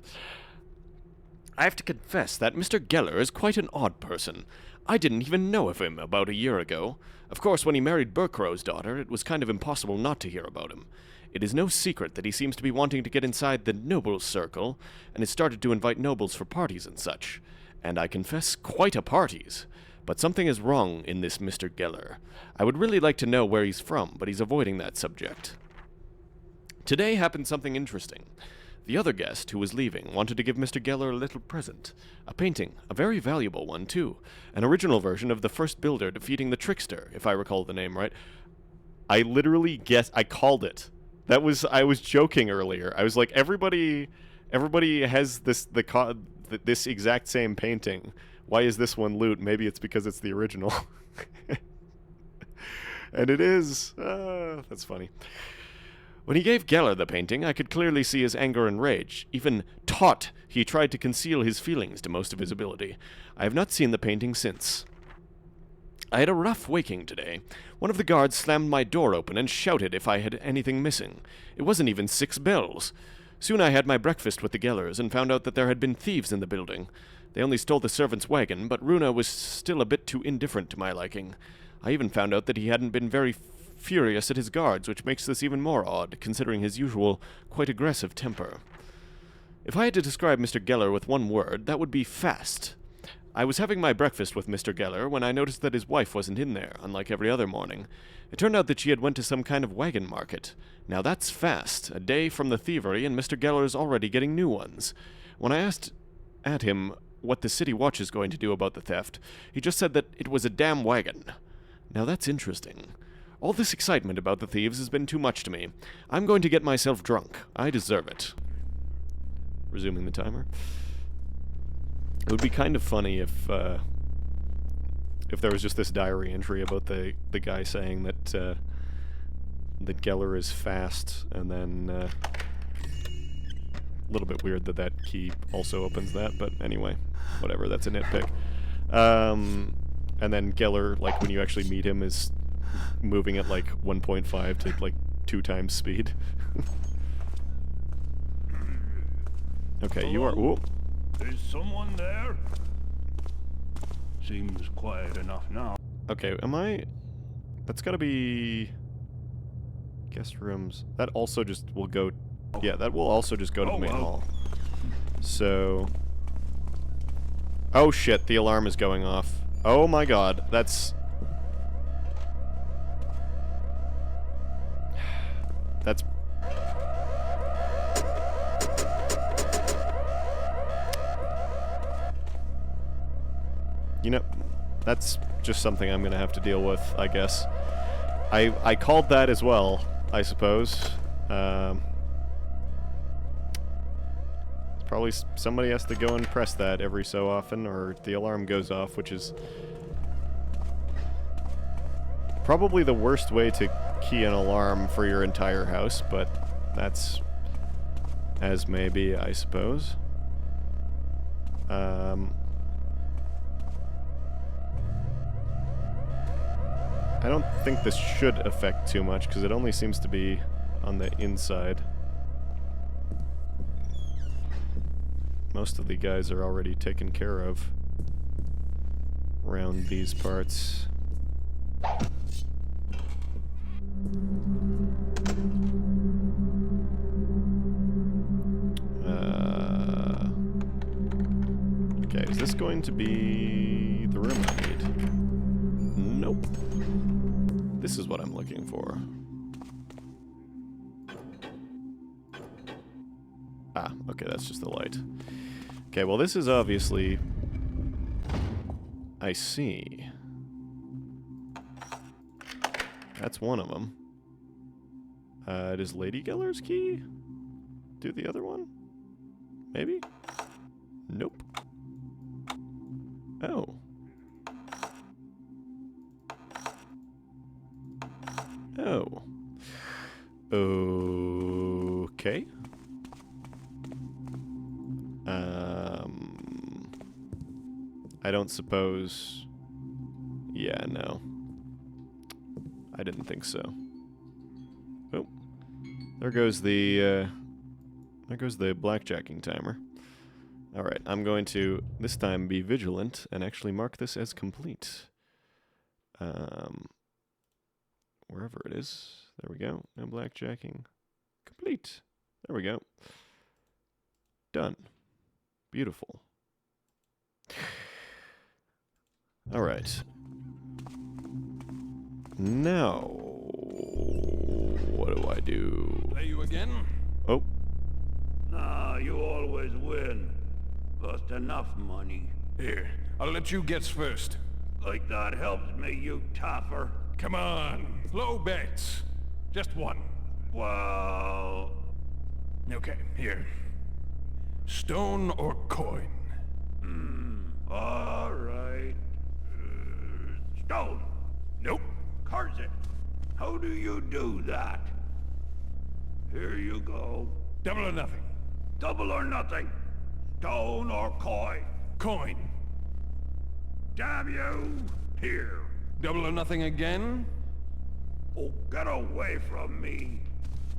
I have to confess that Mr. Geller is quite an odd person. I didn't even know of him about a year ago. Of course, when he married Burkrow's daughter, it was kind of impossible not to hear about him. It is no secret that he seems to be wanting to get inside the nobles circle, and has started to invite nobles for parties and such. And I confess, quite a parties. But something is wrong in this Mr. Geller. I would really like to know where he's from, but he's avoiding that subject. Today happened something interesting. The other guest, who was leaving, wanted to give Mr. Geller a little present. A painting, a very valuable one, too. An original version of the first builder defeating the trickster, if I recall the name right. I literally guessed, I called it. I was joking earlier. I was like, everybody has this exact same painting. Why is this one loot? Maybe it's because it's the original. And it is. That's funny. When he gave Geller the painting, I could clearly see his anger and rage. Even taut, he tried to conceal his feelings to most of his ability. I have not seen the painting since. I had a rough waking today. One of the guards slammed my door open and shouted if I had anything missing. It wasn't even 6 bells. Soon I had my breakfast with the Gellers and found out that there had been thieves in the building. They only stole the servant's wagon, but Runa was still a bit too indifferent to my liking. I even found out that he hadn't been very furious at his guards, which makes this even more odd, considering his usual, quite aggressive temper. If I had to describe Mr. Geller with one word, that would be fast. I was having my breakfast with Mr. Geller when I noticed that his wife wasn't in there, unlike every other morning. It turned out that she had went to some kind of wagon market. Now that's fast. A day from the thievery, and Mr. Geller's already getting new ones. When I asked at him what the city watch is going to do about the theft, he just said that it was a damn wagon. Now that's interesting. All this excitement about the thieves has been too much to me. I'm going to get myself drunk. I deserve it. Resuming the timer. It would be kind of funny if there was just this diary entry about the guy saying that that Geller is fast, and then a little bit weird that that key also opens that, but anyway, whatever, that's a nitpick. And then Geller, like when you actually meet him, is moving at like 1.5 to like 2 times speed. Okay, you are. Ooh. Is someone there? Seems quiet enough now. Okay, am I? That's gotta be guest rooms. That also just will go. Yeah, that will also just go to the main hall. So. Oh shit! The alarm is going off. Oh my god! That's. That's. You know, that's just something I'm gonna have to deal with, I guess. I called that as well, I suppose. Probably somebody has to go and press that every so often, or the alarm goes off, which is probably the worst way to key an alarm for your entire house, but that's as may be, I suppose. I don't think this should affect too much, because it only seems to be on the inside. Most of the guys are already taken care of around these parts. Okay, is this going to be the room I need? Nope. This is what I'm looking for. Ah, okay, that's just the light. Okay, well this is obviously... I see. That's one of them. Does Lady Geller's key do the other one? Maybe? Nope. Oh. Oh. Okay. I don't suppose... Yeah, no. I didn't think so. Oh. There goes the blackjacking timer. Alright, I'm going to, this time, be vigilant and actually mark this as complete. Wherever it is. There we go. No blackjacking. Complete. There we go. Done. Beautiful. Alright. Now, what do I do? Play you again? Oh. Nah, you always win. Lost enough money. Here, I'll let you guess first. Like that helps me, you taffer. Come on, low bets. Just one. Well... Okay, here. Stone or coin? All right. Stone. Nope. Curse it. How do you do that? Here you go. Double or nothing. Double or nothing. Stone or coin. Coin. Damn you. Here. Double or nothing again? Oh, get away from me.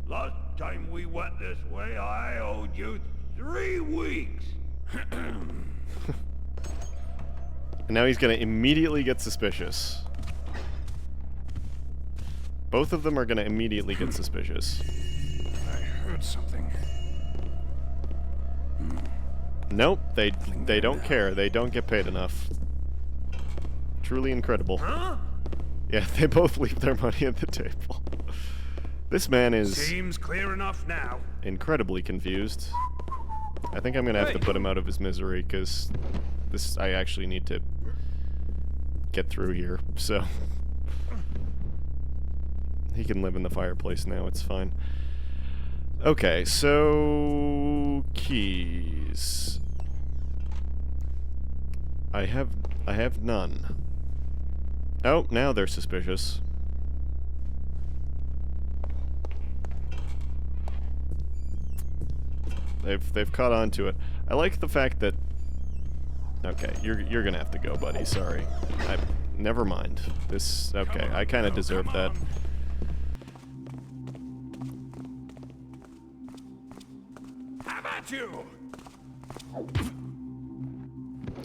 Last time we went this way, I owed you 3 weeks. And now he's gonna immediately get suspicious. Both of them are gonna immediately get suspicious. I heard something. Nope, they don't care. They don't get paid enough. Truly incredible. Huh? Yeah, they both leave their money at the table. This man is Seems clear enough now. incredibly confused. I think I'm gonna have to put him out of his misery, because I actually need to get through here, so... He can live in the fireplace now, it's fine. Okay, so... keys... I have none. Oh, now they're suspicious. They've caught on to it. I like the fact that... Okay, you're gonna have to go, buddy, sorry. Never mind. This... Okay, I kinda deserve that. How about you?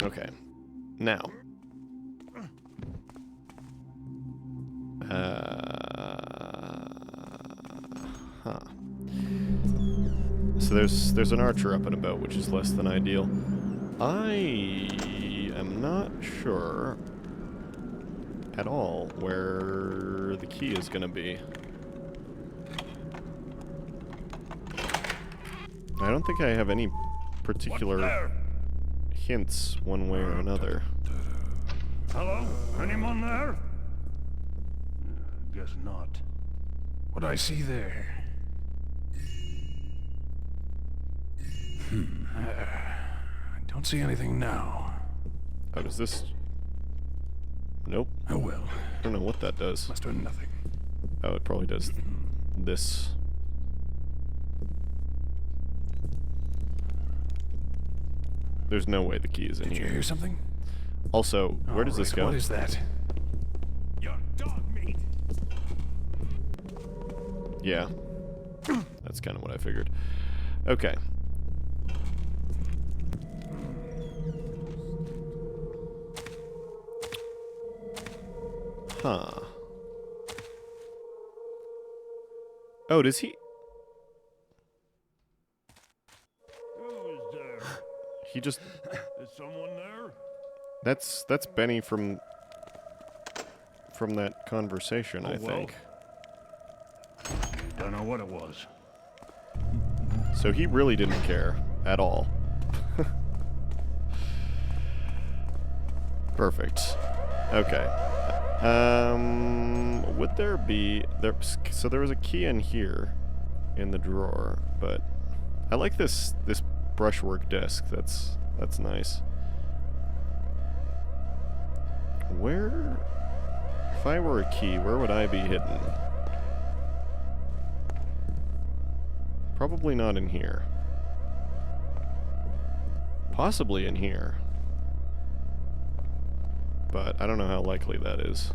Okay. Now. Huh. So there's an archer up and about, which is less than ideal. I am not sure at all where the key is gonna be. I don't think I have any particular hints one way or another. Hello? Anyone there? Guess not. What I see there? I don't see anything now. Oh, does this... Nope. Oh well. I don't know what that does. Must do nothing. Oh, it probably does this. There's no way the key is in Did you here. hear something? Also, where does this Alright, go? What is that? Your dog meat. Yeah. That's kind of what I figured. Okay. Huh. Oh, does he... Who's there? He just... Is someone there? That's Benny from that conversation, I well. think. Don't know what it was. So he really didn't care at all. Perfect. Okay. Would there be so there was a key in here in the drawer, but I like this brushwork desk. That's nice. Where, if I were a key, where would I be hidden? Probably not in here. Possibly in here. But I don't know how likely that is.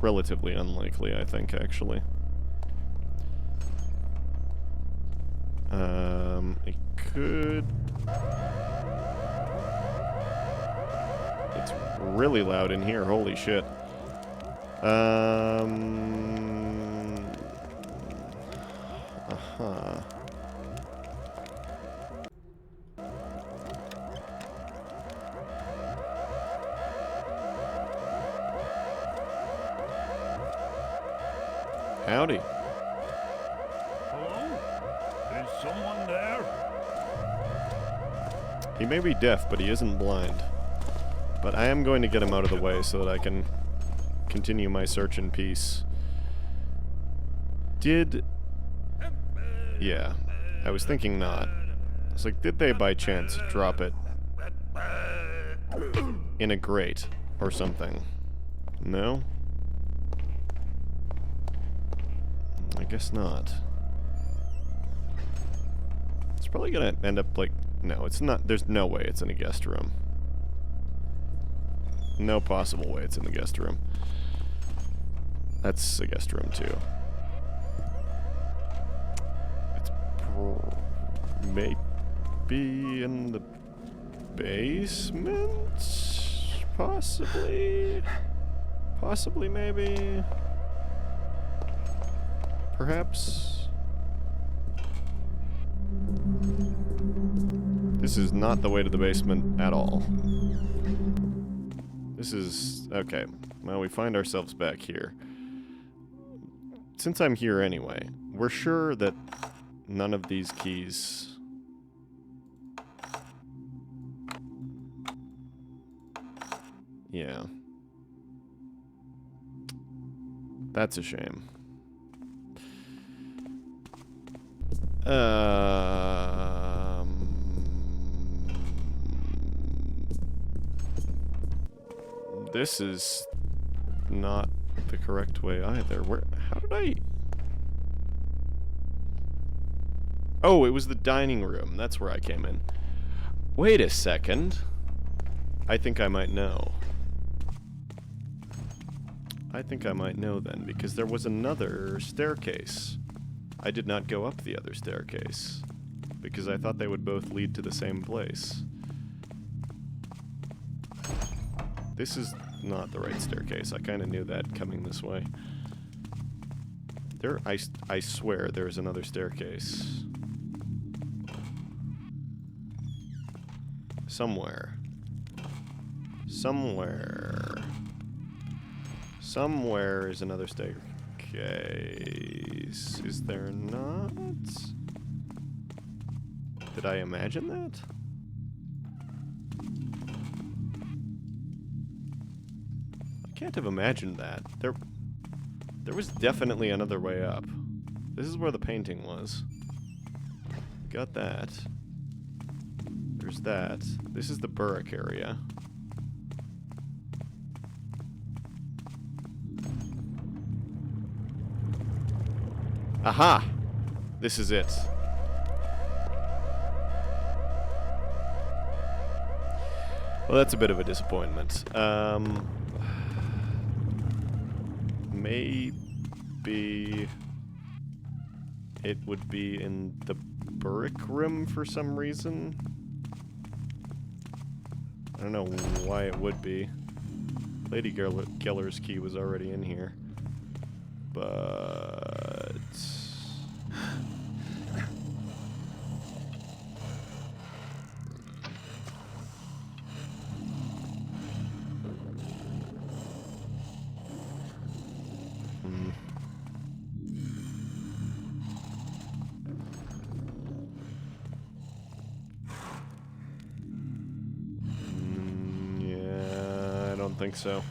Relatively unlikely, I think, actually. It could... It's really loud in here, holy shit. Uh-huh. Howdy. Hello? Is someone there? He may be deaf, but he isn't blind. But I am going to get him out of the way so that I can continue my search in peace. Yeah, I was thinking not. It's like, did they by chance drop it in a grate or something? No? I guess not. It's probably gonna end up, like, No, it's not. There's no way it's in a guest room. No possible way it's in the guest room. That's a guest room, too. It's maybe in the basement? Possibly? Possibly, maybe? Perhaps? This is not the way to the basement at all. This is... okay. Well, we find ourselves back here. Since I'm here anyway, we're sure that none of these keys... yeah. That's a shame. This is not the correct way either. Where? How did I... oh, it was the dining room. That's where I came in. Wait a second. I think I might know. I think I might know then, because there was another staircase. I did not go up the other staircase, because I thought they would both lead to the same place. This is not the right staircase. I kind of knew that coming this way. There, I swear there's another staircase. Somewhere. Somewhere is another staircase. Is there not? Did I imagine that? I can't have imagined that. There was definitely another way up. This is where the painting was. Got that. There's that. This is the Burrick area. Aha! This is it. Well, that's a bit of a disappointment. Maybe it would be in the Burrick room for some reason. I don't know why it would be. Lady Geller's key was already in here. But... yeah, I don't think so.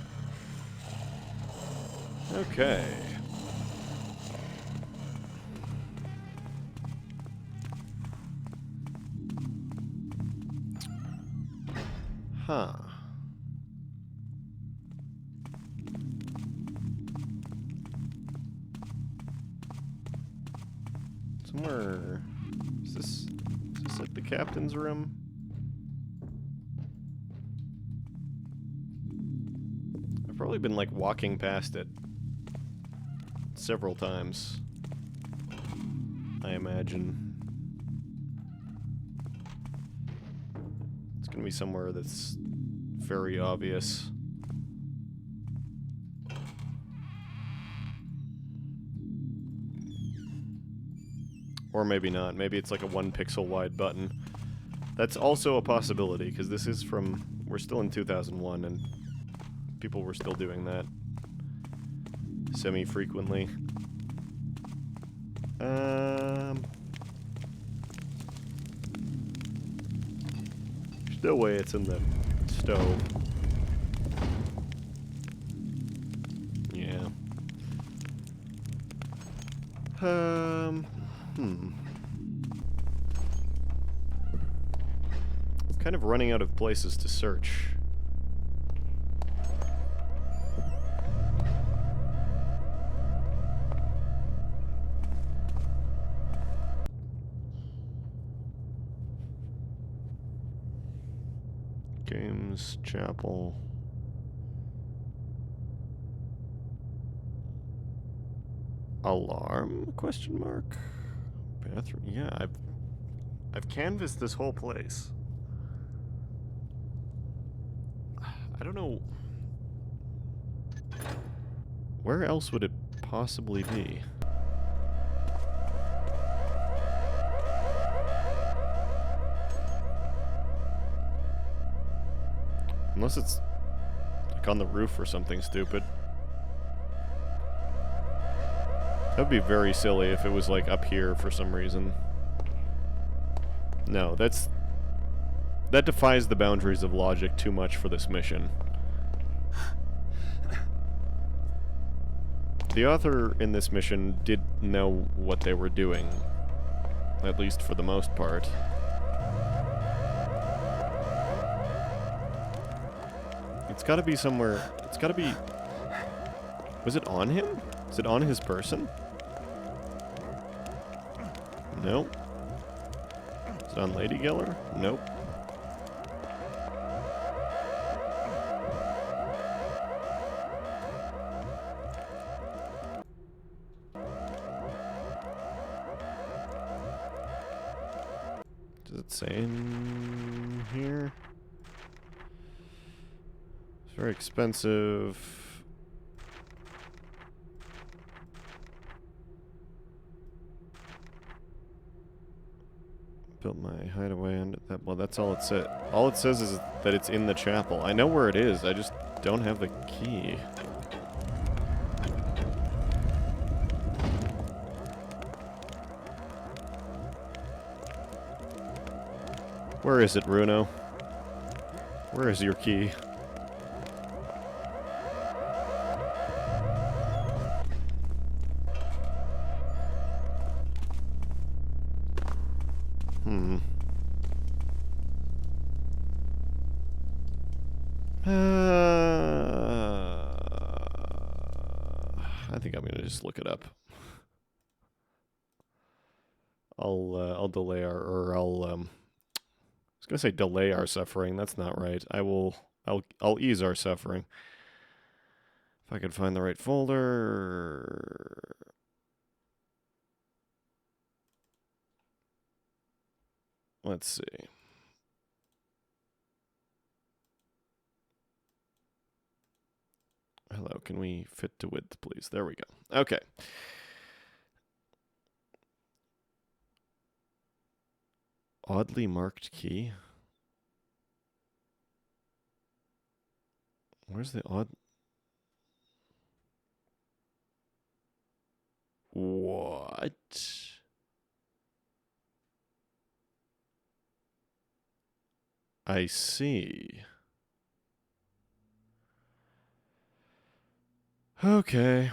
Okay. Huh. Somewhere... Is this like the captain's room? I've probably been like walking past it several times, I imagine. It's gonna be somewhere that's very obvious. Or maybe not. Maybe it's like a 1 pixel wide button. That's also a possibility, because this is from... we're still in 2001, and people were still doing that semi-frequently. There's no way it's in the stove. Yeah. Kind of running out of places to search. Games, chapel. Alarm? Question mark. Bathroom. Yeah, I've canvassed this whole place. I don't know. Where else would it possibly be? Unless it's like on the roof or something stupid. That'd be very silly if it was like up here for some reason. No, that defies the boundaries of logic too much for this mission. The author in this mission did know what they were doing, at least for the most part. It's gotta be somewhere. It's gotta be. Was it on him? Is it on his person? Nope. Is it on Lady Geller? Nope. Does it say in here? It's very expensive. Built my hideaway under that. Well, that's all it said. All it says is that it's in the chapel. I know where it is. I just don't have the key. Where is it, Runo? Where is your key? I think I'm gonna just look it up. I'll delay our, or I was gonna say delay our suffering. That's not right. I'll ease our suffering. If I could find the right folder. Let's see. Hello, can we fit to width, please? There we go. Okay. Oddly marked key. Where's the odd? What? I see. Okay.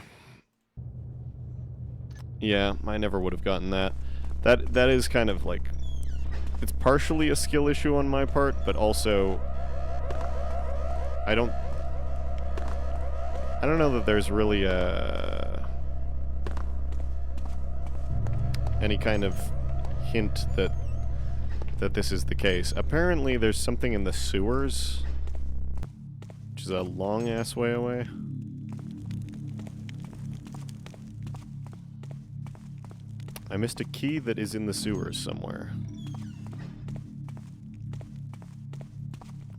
Yeah, I never would have gotten that. That is kind of like, it's partially a skill issue on my part, but also I don't know that there's really any kind of hint that this is the case. Apparently there's something in the sewers, which is a long ass way away. I missed a key that is in the sewers somewhere.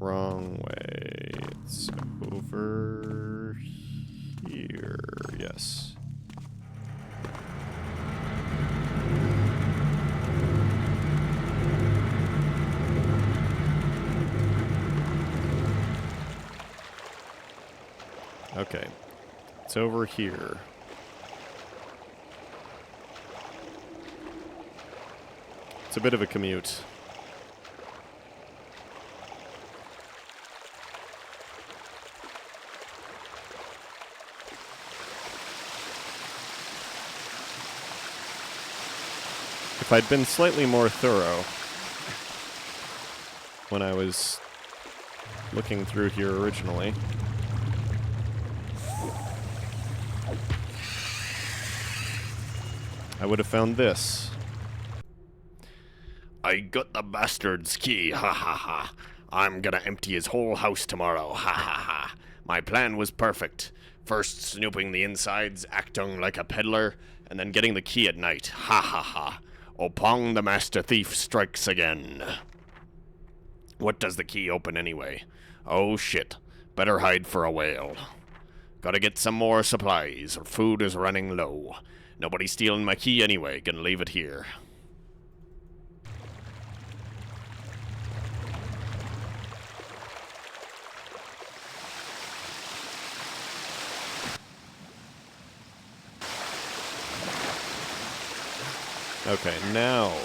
Wrong way. It's over here. Yes. Okay. It's over here. It's a bit of a commute. If I'd been slightly more thorough when I was looking through here originally, I would have found this. I got the bastard's key, ha ha ha. I'm gonna empty his whole house tomorrow, ha ha ha. My plan was perfect. First snooping the insides, acting like a peddler, and then getting the key at night, ha ha ha. Opong the master thief strikes again. What does the key open anyway? Oh shit, better hide for a whale. Gotta get some more supplies, or food is running low. Nobody's stealing my key anyway, gonna leave it here. Okay, now...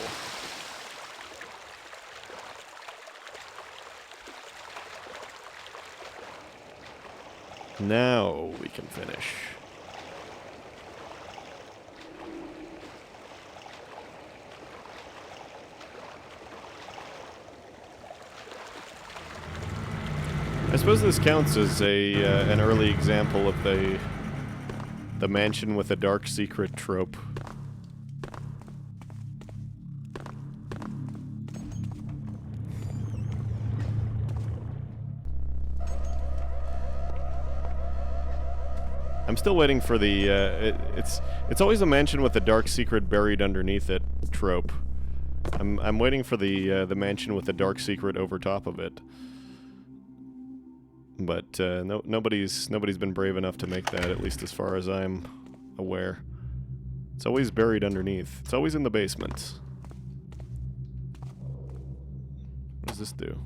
Now we can finish. I suppose this counts as an early example of the mansion with a dark secret trope. I'm still waiting for the, it's always a mansion with a dark secret buried underneath it trope. I'm waiting for the mansion with a dark secret over top of it. But, nobody's been brave enough to make that, at least as far as I'm aware. It's always buried underneath. It's always in the basement. What does this do?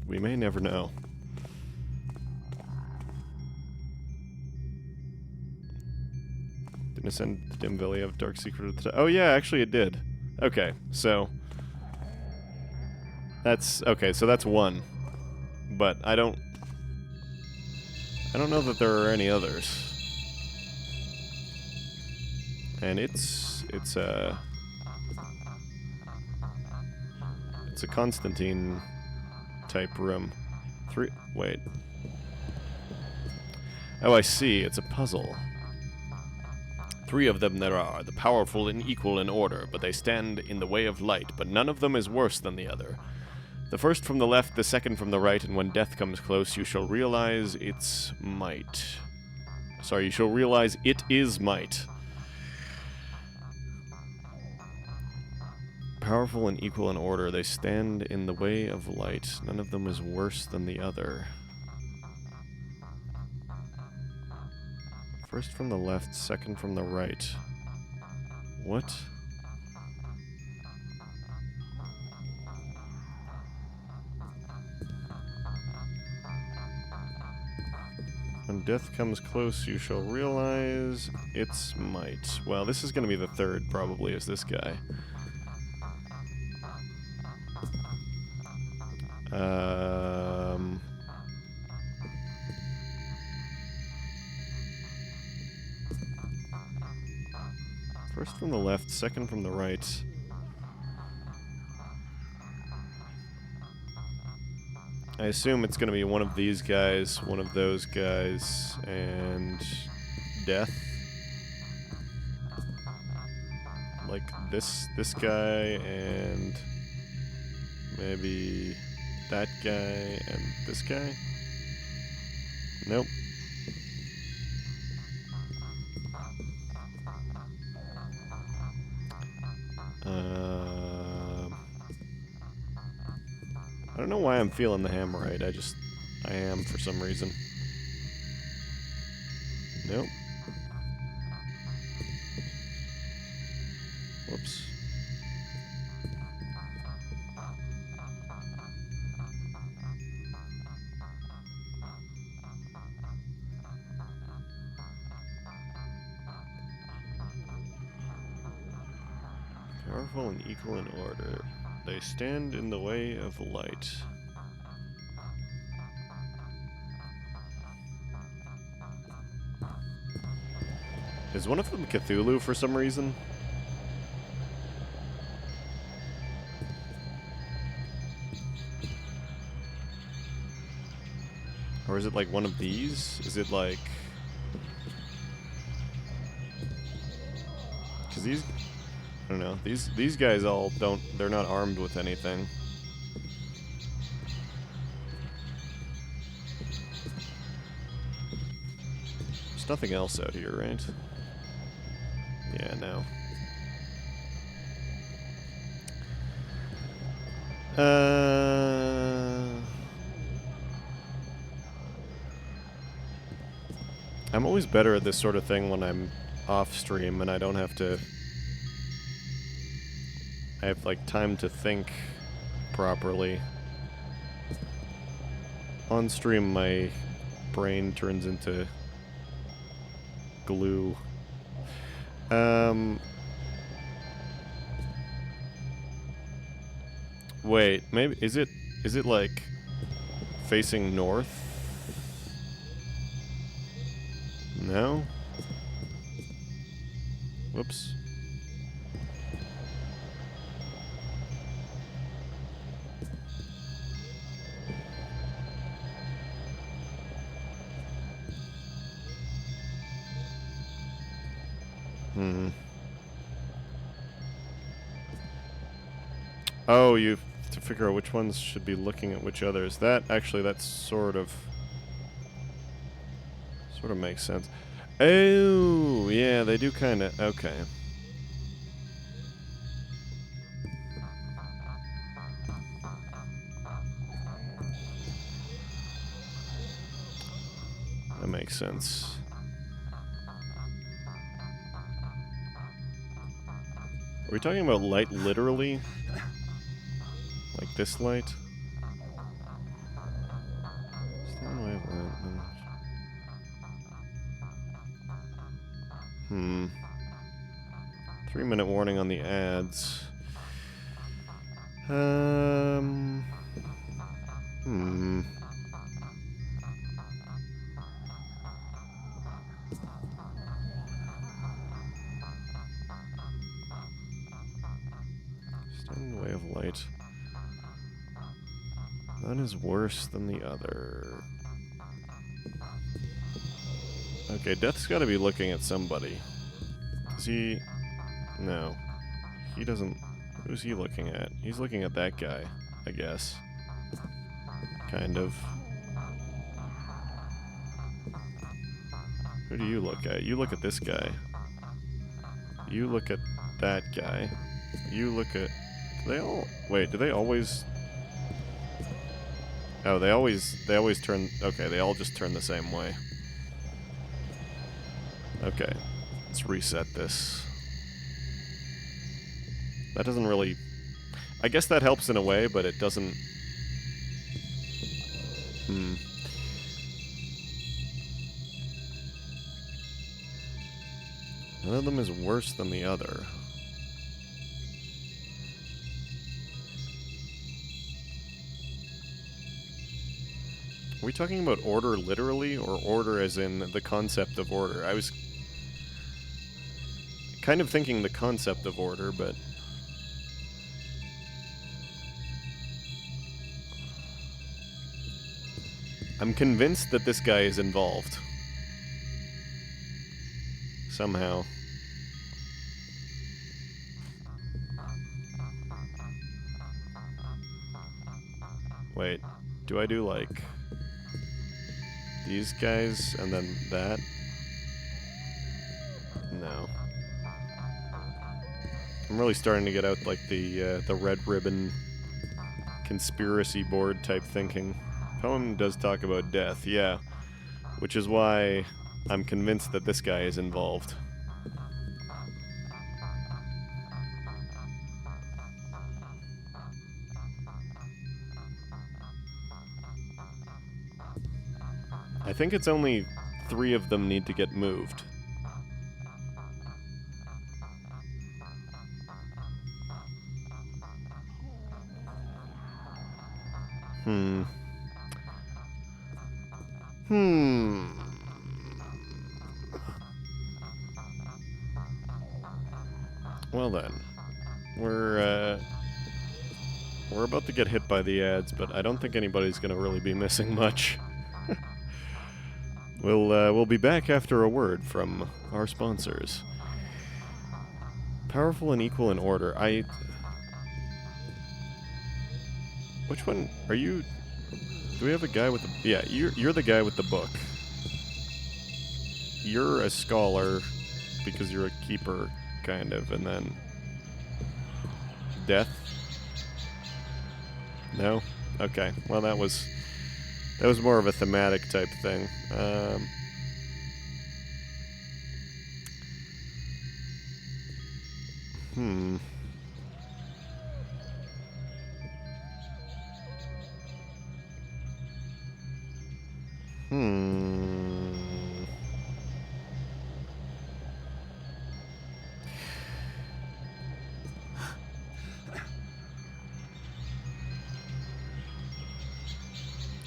We may never know. Didn't ascend the dim valley of dark secret at the top. Oh yeah, actually it did. Okay, so... That's... Okay, so that's one. But I don't know that there are any others. And it's a Constantine type room. Wait. Oh, I see. It's a puzzle. 3 of them there are, the powerful and equal in order, but they stand in the way of light, but none of them is worse than the other. The first from the left, the second from the right, and when death comes close, you shall realize its might. Sorry, you shall realize it is might. Powerful and equal in order, they stand in the way of light. None of them is worse than the other. First from the left, second from the right. What? When death comes close, you shall realize its might. Well, this is going to be the third, probably, is this guy. First from the left, second from the right. I assume it's going to be one of these guys, one of those guys, and death. Like this guy, and maybe that guy, and this guy? Nope. I don't know why I'm feeling the Hammerite. I am for some reason. Nope. Whoops. Powerful and equal in order. They stand in the way of light. Is one of them Cthulhu for some reason? Or is it like one of these? Is it like... Because these... don't know. These guys all don't. They're not armed with anything. There's nothing else out here, right? Yeah, no. I'm always better at this sort of thing when I'm off stream and I don't have to. I have like time to think properly. On stream, my brain turns into glue. Wait, maybe is it like facing north? No? Whoops. Oh, you have to figure out which ones should be looking at which others. That actually, that sort of makes sense. Oh, yeah, they do kind of. Okay. That makes sense. Are we talking about light literally? Like this light? Stand away of light. 3-minute warning on the ads. Stand in the way of light. None is worse than the other. Okay, Death's gotta be looking at somebody. Is he... No. He doesn't... Who's he looking at? He's looking at that guy, I guess. Kind of. Who do you look at? You look at this guy. You look at that guy. You look at... Do they all... Wait, do they always... Oh, they always turn... Okay, they all just turn the same way. Okay. Let's reset this. That doesn't really... I guess that helps in a way, but it doesn't... None of them is worse than the other. Are we talking about order literally, or order as in the concept of order? I was kind of thinking the concept of order, but... I'm convinced that this guy is involved. Somehow. Wait, do I do like... these guys, and then that? No. I'm really starting to get out like the red ribbon conspiracy board type thinking. Poem does talk about death, yeah. Which is why I'm convinced that this guy is involved. I think it's only 3 of them need to get moved. Well then, we're about to get hit by the ads, but I don't think anybody's gonna really be missing much. We'll be back after a word from our sponsors. Powerful and equal in order. Which one are you? Do we have a guy with the... Yeah, you're the guy with the book. You're a scholar because you're a keeper, kind of, and then... Death? No? Okay. Well, that was more of a thematic type thing. Hmm.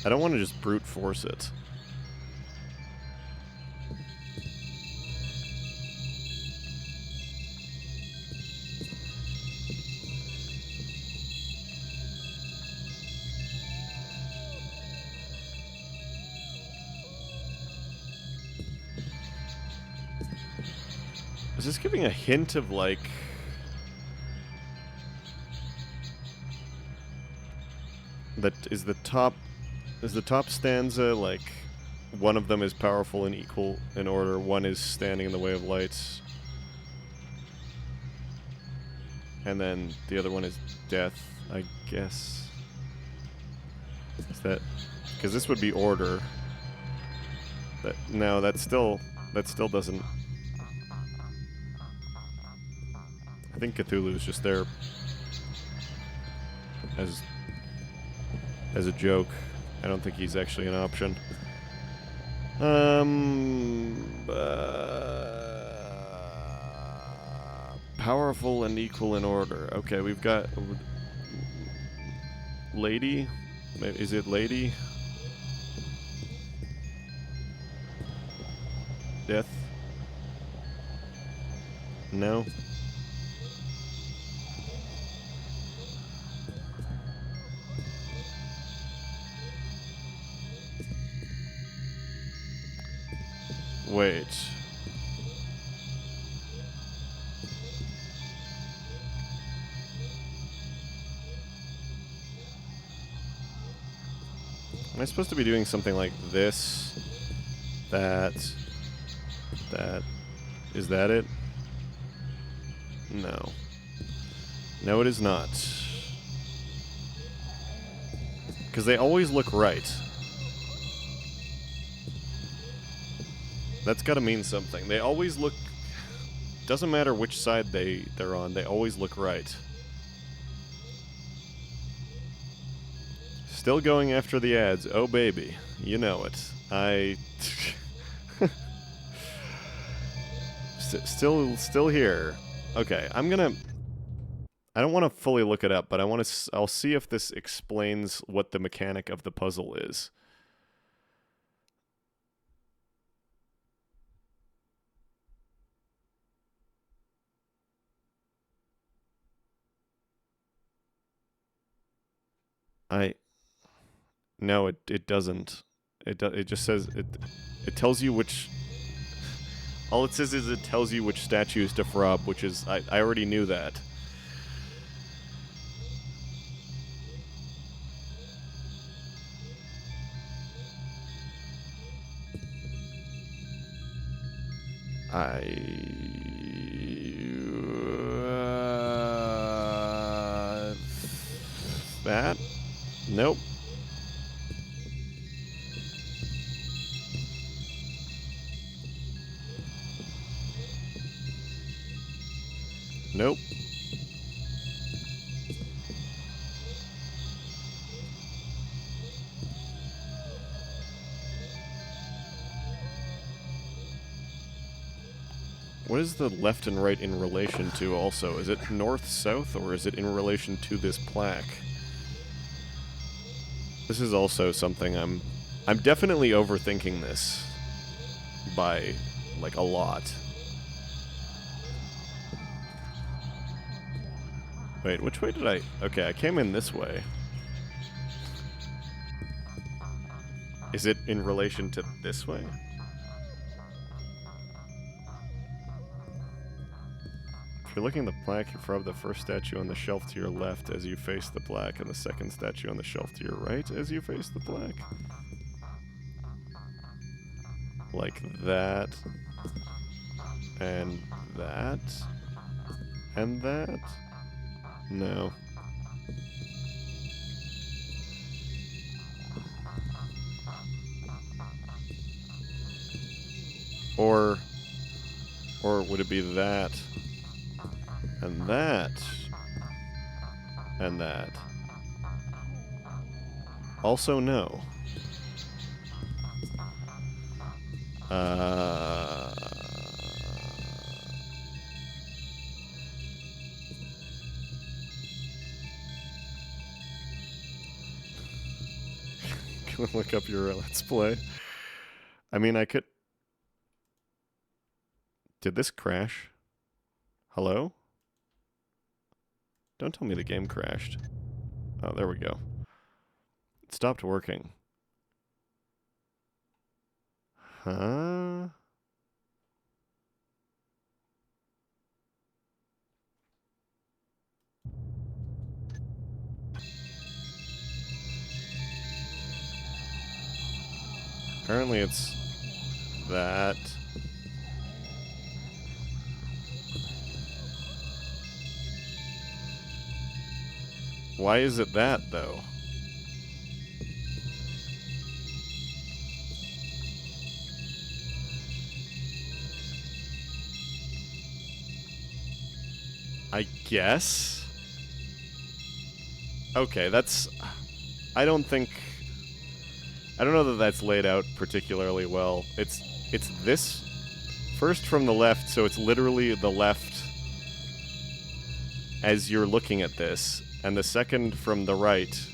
I don't want to just brute force it. Is this giving a hint of, like... That is the top stanza, like, one of them is powerful and equal in order, one is standing in the way of lights, and then the other one is death, I guess. Is that... Because this would be order. No, that still doesn't... I think Cthulhu is just there as a joke. I don't think he's actually an option. Powerful and equal in order. Okay, we've got... Lady? Is it lady? Death? No? Wait. Am I supposed to be doing something like this? That... Is that it? No. No, it is not. Because they always look right. That's gotta mean something. They always look... Doesn't matter which side they're on, they always look right. Still going after the ads. Oh, baby. You know it. Still here. Okay, I'm gonna... I don't want to fully look it up, but I'll see if this explains what the mechanic of the puzzle is. No, it doesn't. It just says it tells you which... All it says is it tells you which statues to fob, which is... I already knew that. That? Nope. Nope. What is the left and right in relation to also? Is it north-south, or is it in relation to this plaque? This is also something I'm definitely overthinking this by, like, a lot. Wait, which way did I... Okay, I came in this way. Is it in relation to this way? If you're looking at the plaque, you throw the first statue on the shelf to your left as you face the plaque, and the second statue on the shelf to your right as you face the plaque. Like that. And that. And that. No. Or would it be that? And that. And that. Also no. Can I look up your Let's Play? I mean, I could... Did this crash? Hello? Don't tell me the game crashed. Oh, there we go. It stopped working. Huh? Apparently it's that. Why is it that, though? I guess? Okay, that's... I don't know that that's laid out particularly well. It's this first from the left, so it's literally the left as you're looking at this, and the second from the right.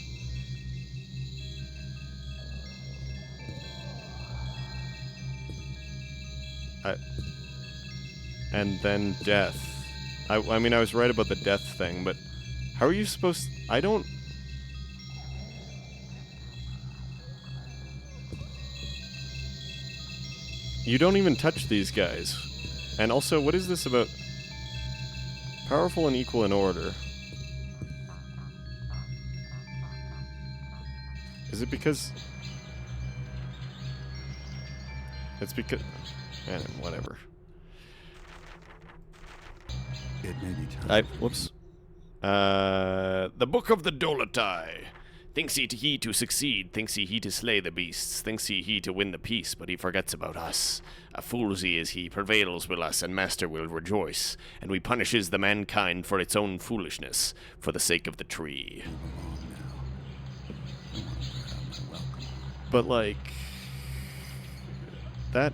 And then death. I mean, I was right about the death thing, but how are you supposed... I don't... You don't even touch these guys. And also, what is this about... Powerful and equal in order? Is it because... It's because... whatever. It may be time. Whoops. The Book of the Dolotai. Thinks he to succeed, thinks he to slay the beasts, thinks he to win the peace, but he forgets about us. A fool's is he, prevails will us, and master will rejoice, and we punishes the mankind for its own foolishness, for the sake of the tree. But, like... That...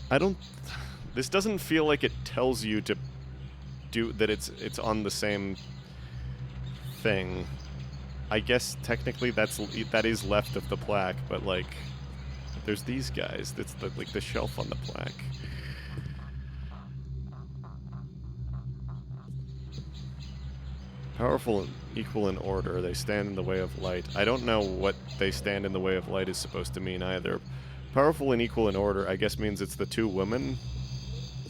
I don't... This doesn't feel like it tells you to do that it's on the same thing. I guess technically that is left of the plaque, but like there's these guys. That's like the shelf on the plaque. Powerful and equal in order. They stand in the way of light. I don't know what they stand in the way of light is supposed to mean either. Powerful and equal in order, I guess means it's the two women,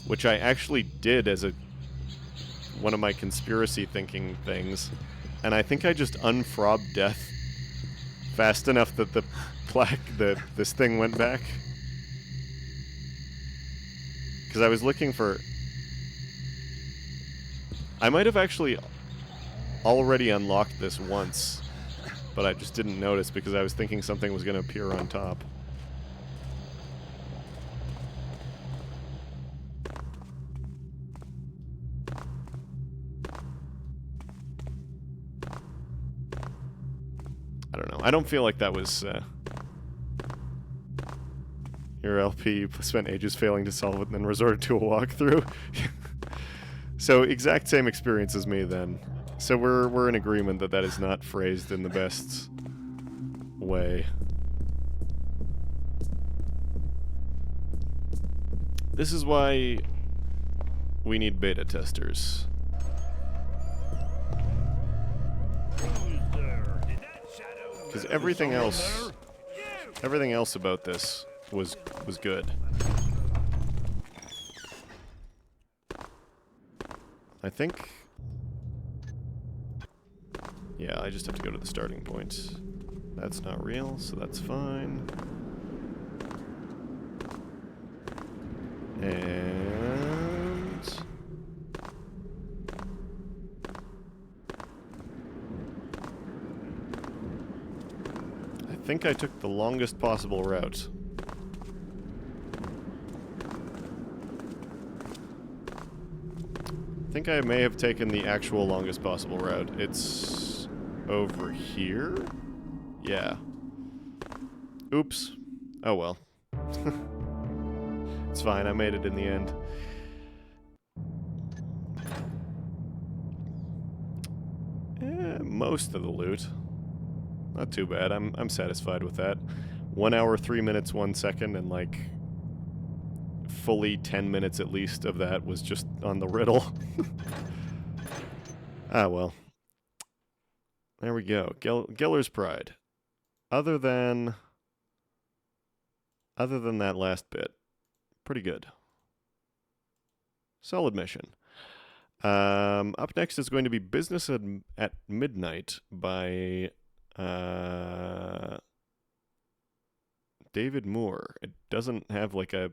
which I actually did as one of my conspiracy thinking things, and I think I just unfrobbed death fast enough that the plaque, this thing went back. Because I was looking for... I might have actually already unlocked this once, but I just didn't notice because I was thinking something was going to appear on top. I don't know. I don't feel like that was, your LP spent ages failing to solve it and then resorted to a walkthrough. So, exact same experience as me, then. So we're in agreement that that is not phrased in the best way. This is why we need beta testers. Because everything else about this was good. I think... Yeah, I just have to go to the starting point. That's not real, so that's fine. And... I think I took the longest possible route. I think I may have taken the actual longest possible route. It's over here? Yeah. Oops. Oh well. It's fine, I made it in the end. Most of the loot. Not too bad. I'm satisfied with that. 1 hour, 3 minutes, 1 second, and like fully 10 minutes at least of that was just on the riddle. Ah, well. There we go. Geller's Pride. Other than that last bit, pretty good. Solid mission. Up next is going to be Business at Midnight by David Moore. It doesn't have like a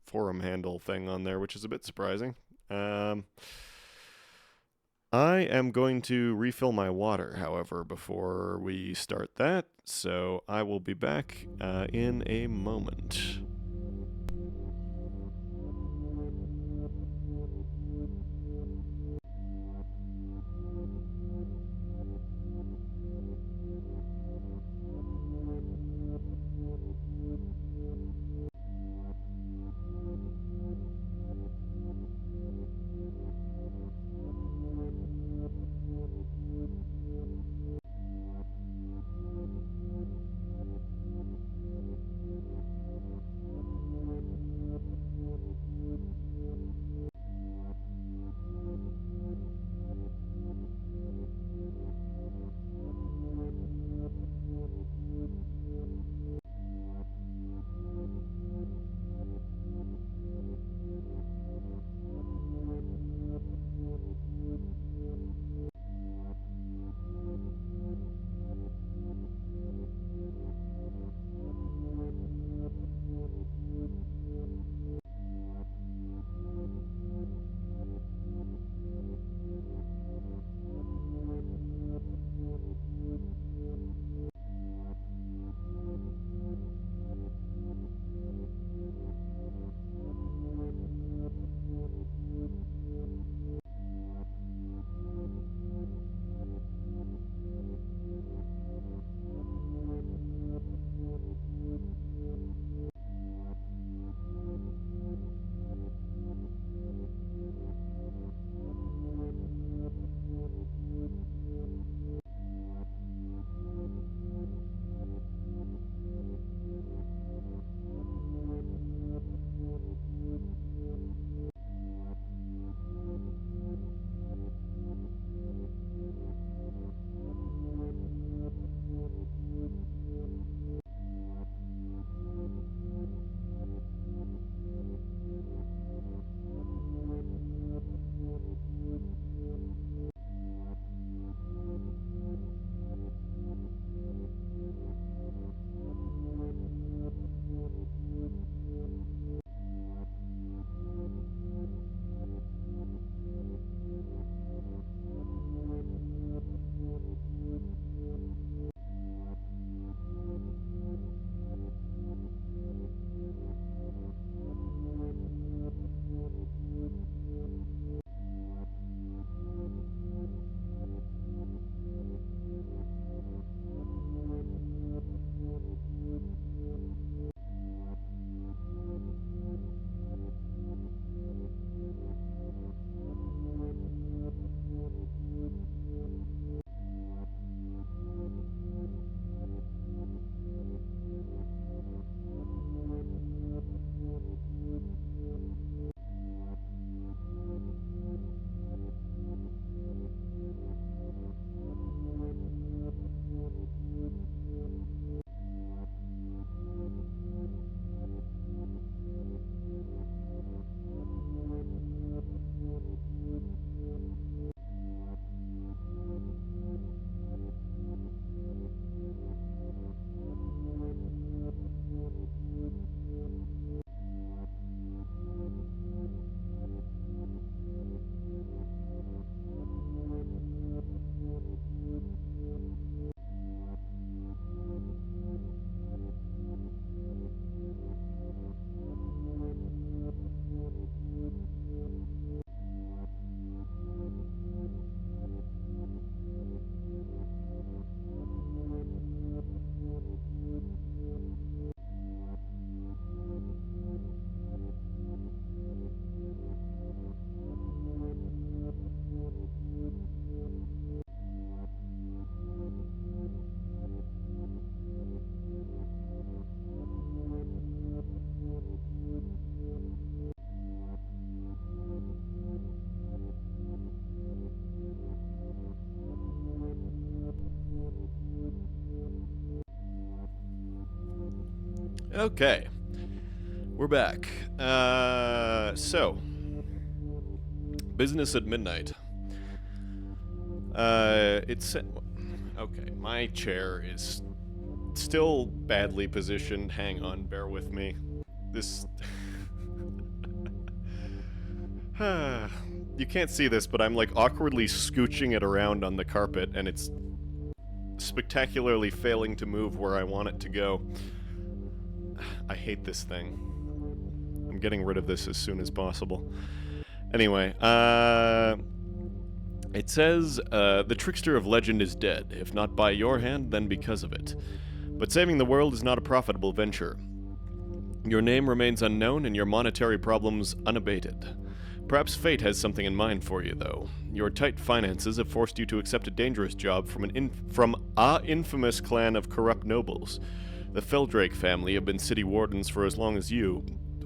forum handle thing on there, which is a bit surprising. I am going to refill my water, however, before we start that, so I will be back in a moment. Okay. We're back. So. Business at midnight. It's... Okay, my chair is still badly positioned. Hang on, bear with me. This... You can't see this, but I'm like awkwardly scooching it around on the carpet, and it's spectacularly failing to move where I want it to go. I hate this thing. I'm getting rid of this as soon as possible. Anyway, it says, the trickster of legend is dead, if not by your hand, then because of it. But saving the world is not a profitable venture. Your name remains unknown and your monetary problems unabated. Perhaps fate has something in mind for you, though. Your tight finances have forced you to accept a dangerous job from a infamous clan of corrupt nobles. The Feldrake family have been city wardens for as long as you,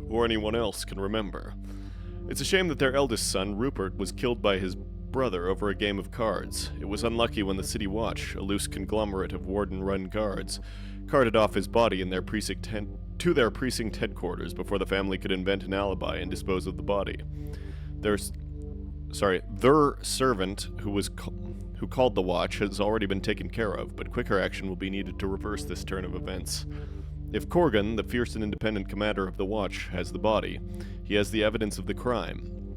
or anyone else, can remember. It's a shame that their eldest son, Rupert, was killed by his brother over a game of cards. It was unlucky when the City Watch, a loose conglomerate of warden-run guards, carted off his body in their to their precinct headquarters before the family could invent an alibi and dispose of the body. Their servant, who called the Watch, has already been taken care of, but quicker action will be needed to reverse this turn of events. If Corgan, the fierce and independent commander of the Watch, has the body, he has the evidence of the crime.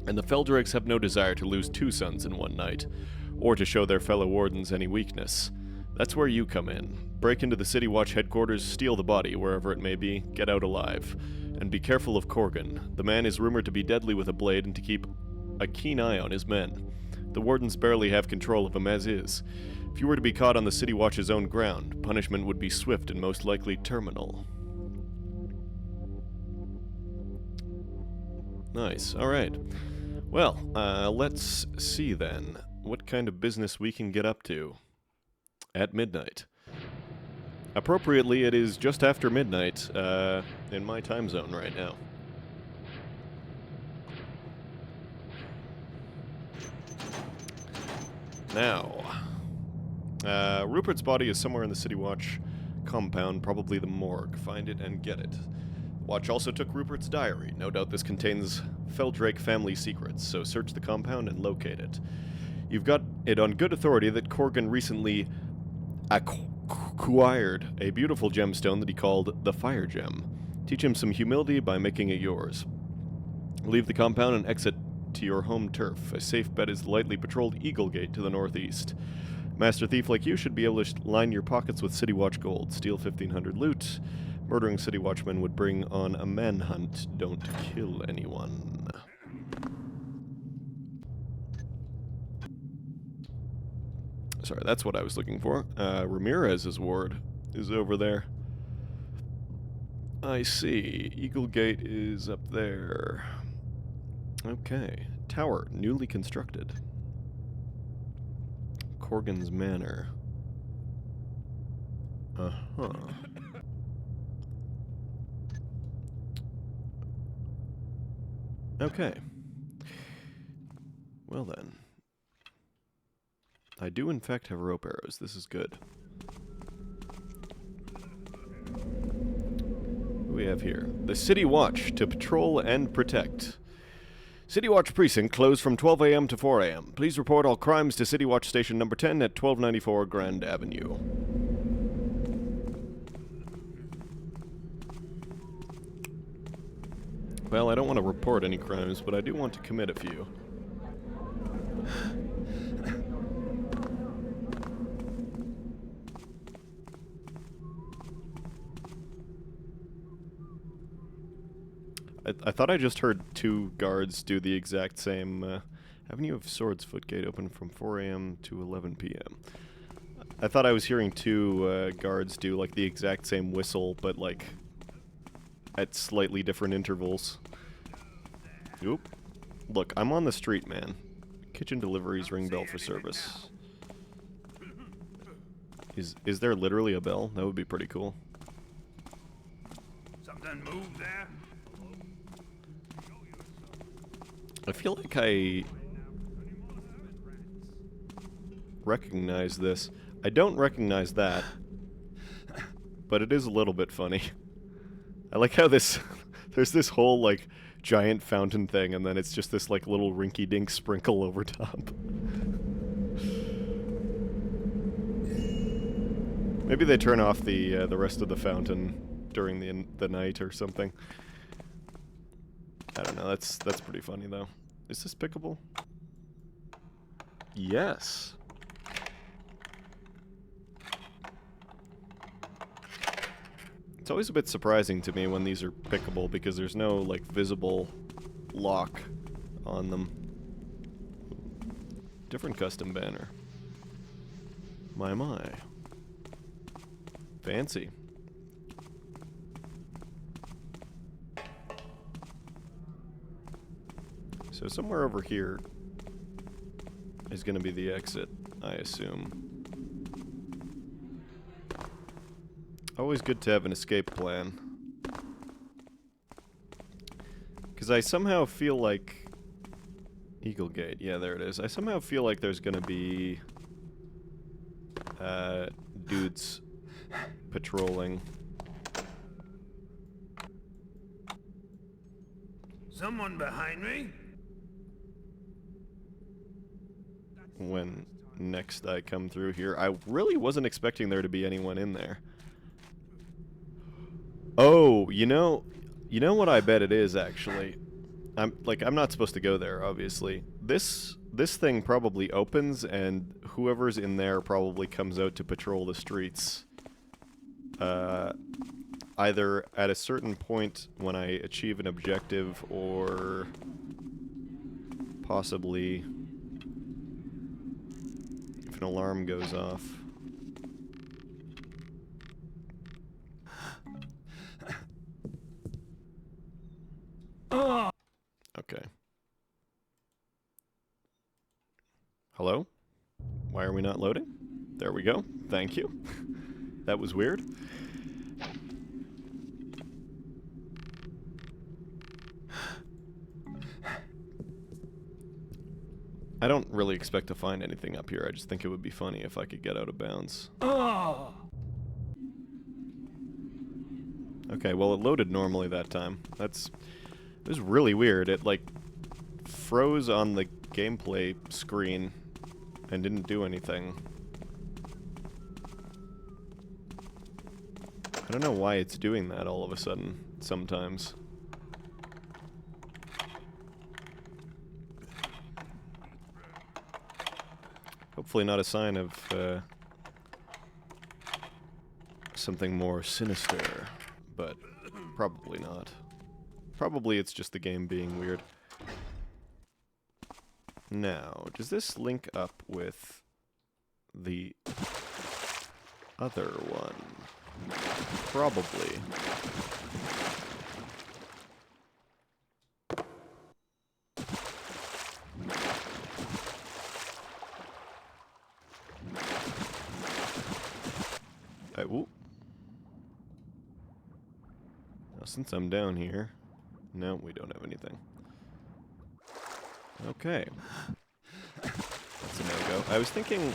And the Feldrakes have no desire to lose two sons in one night, or to show their fellow wardens any weakness. That's where you come in. Break into the City Watch headquarters, steal the body, wherever it may be, get out alive. And be careful of Corgan. The man is rumored to be deadly with a blade and to keep a keen eye on his men. The wardens barely have control of him as is. If you were to be caught on the City Watch's own ground, punishment would be swift and most likely terminal. Nice, alright. Well, let's see then what kind of business we can get up to at midnight. Appropriately, it is just after midnight in my time zone right now. Now, Rupert's body is somewhere in the City Watch compound, probably the morgue. Find it and get it. Watch also took Rupert's diary. No doubt this contains Feldrake family secrets, so search the compound and locate it. You've got it on good authority that Corgan recently acquired a beautiful gemstone that he called the Fire Gem. Teach him some humility by making it yours. Leave the compound and exit to your home turf. A safe bet is the lightly patrolled Eagle Gate to the northeast. Master thief like you should be able to line your pockets with City Watch gold, steal 1,500 loot. Murdering City Watchmen would bring on a manhunt. Don't kill anyone. Sorry, that's what I was looking for. Ramirez's ward is over there. I see. Eagle Gate is up there. Okay. Tower, newly constructed. Corgan's Manor. Uh-huh. Okay. Well then. I do in fact have rope arrows. This is good. What do we have here? The City Watch to patrol and protect. City Watch Precinct closed from 12 a.m. to 4 a.m. Please report all crimes to City Watch Station number 10 at 1294 Grand Avenue. Well, I don't want to report any crimes, but I do want to commit a few. I thought I just heard two guards do the exact same. Avenue of Swords Footgate open from 4 a.m. to 11 p.m. I thought I was hearing two guards do like the exact same whistle, but like at slightly different intervals. Oop. Look, I'm on the street, man. Kitchen deliveries, ring bell for service. Is there literally a bell? That would be pretty cool. Something moved there? I feel like I recognize this. I don't recognize that, but it is a little bit funny. I like how this there's this whole like giant fountain thing, and then it's just this like little rinky-dink sprinkle over top. Maybe they turn off the rest of the fountain during the night or something. I don't know. That's pretty funny though. Is this pickable? Yes. It's always a bit surprising to me when these are pickable because there's no like visible lock on them. Different custom banner. My. Fancy. So somewhere over here is going to be the exit, I assume. Always good to have an escape plan. Because I somehow feel like... Eagle Gate, yeah, there it is. I somehow feel like there's going to be... dudes patrolling. Someone behind me? When next I come through here. I really wasn't expecting there to be anyone in there. Oh, you know what I bet it is, actually. I'm not supposed to go there, obviously. This thing probably opens, and whoever's in there probably comes out to patrol the streets. Either at a certain point when I achieve an objective, or possibly if an alarm goes off. Okay. Hello? Why are we not loading? There we go. Thank you. That was weird. I don't really expect to find anything up here. I just think it would be funny if I could get out of bounds. Okay, well, it loaded normally that time. It was really weird. It, like, froze on the gameplay screen and didn't do anything. I don't know why it's doing that all of a sudden, sometimes. Hopefully not a sign of, something more sinister, but probably not. Probably it's just the game being weird. Now, does this link up with the other one? Probably. Ooh. Now, since I'm down here, no, we don't have anything. Okay. That's a no-go. I was thinking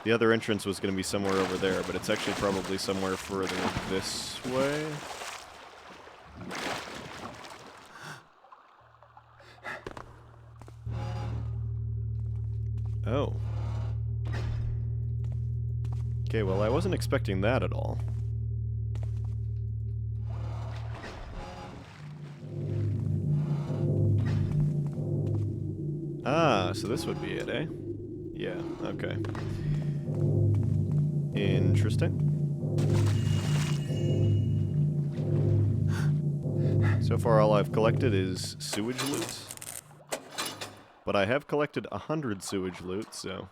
the other entrance was going to be somewhere over there, but it's actually probably somewhere further this way. Oh. Okay, well, I wasn't expecting that at all. Ah, so this would be it, eh? Yeah, okay. Interesting. So far all I've collected is sewage loot. But I have collected 100 sewage loot, so...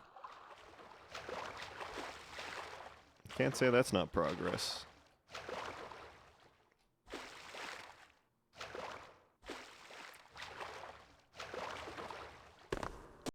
Can't say that's not progress.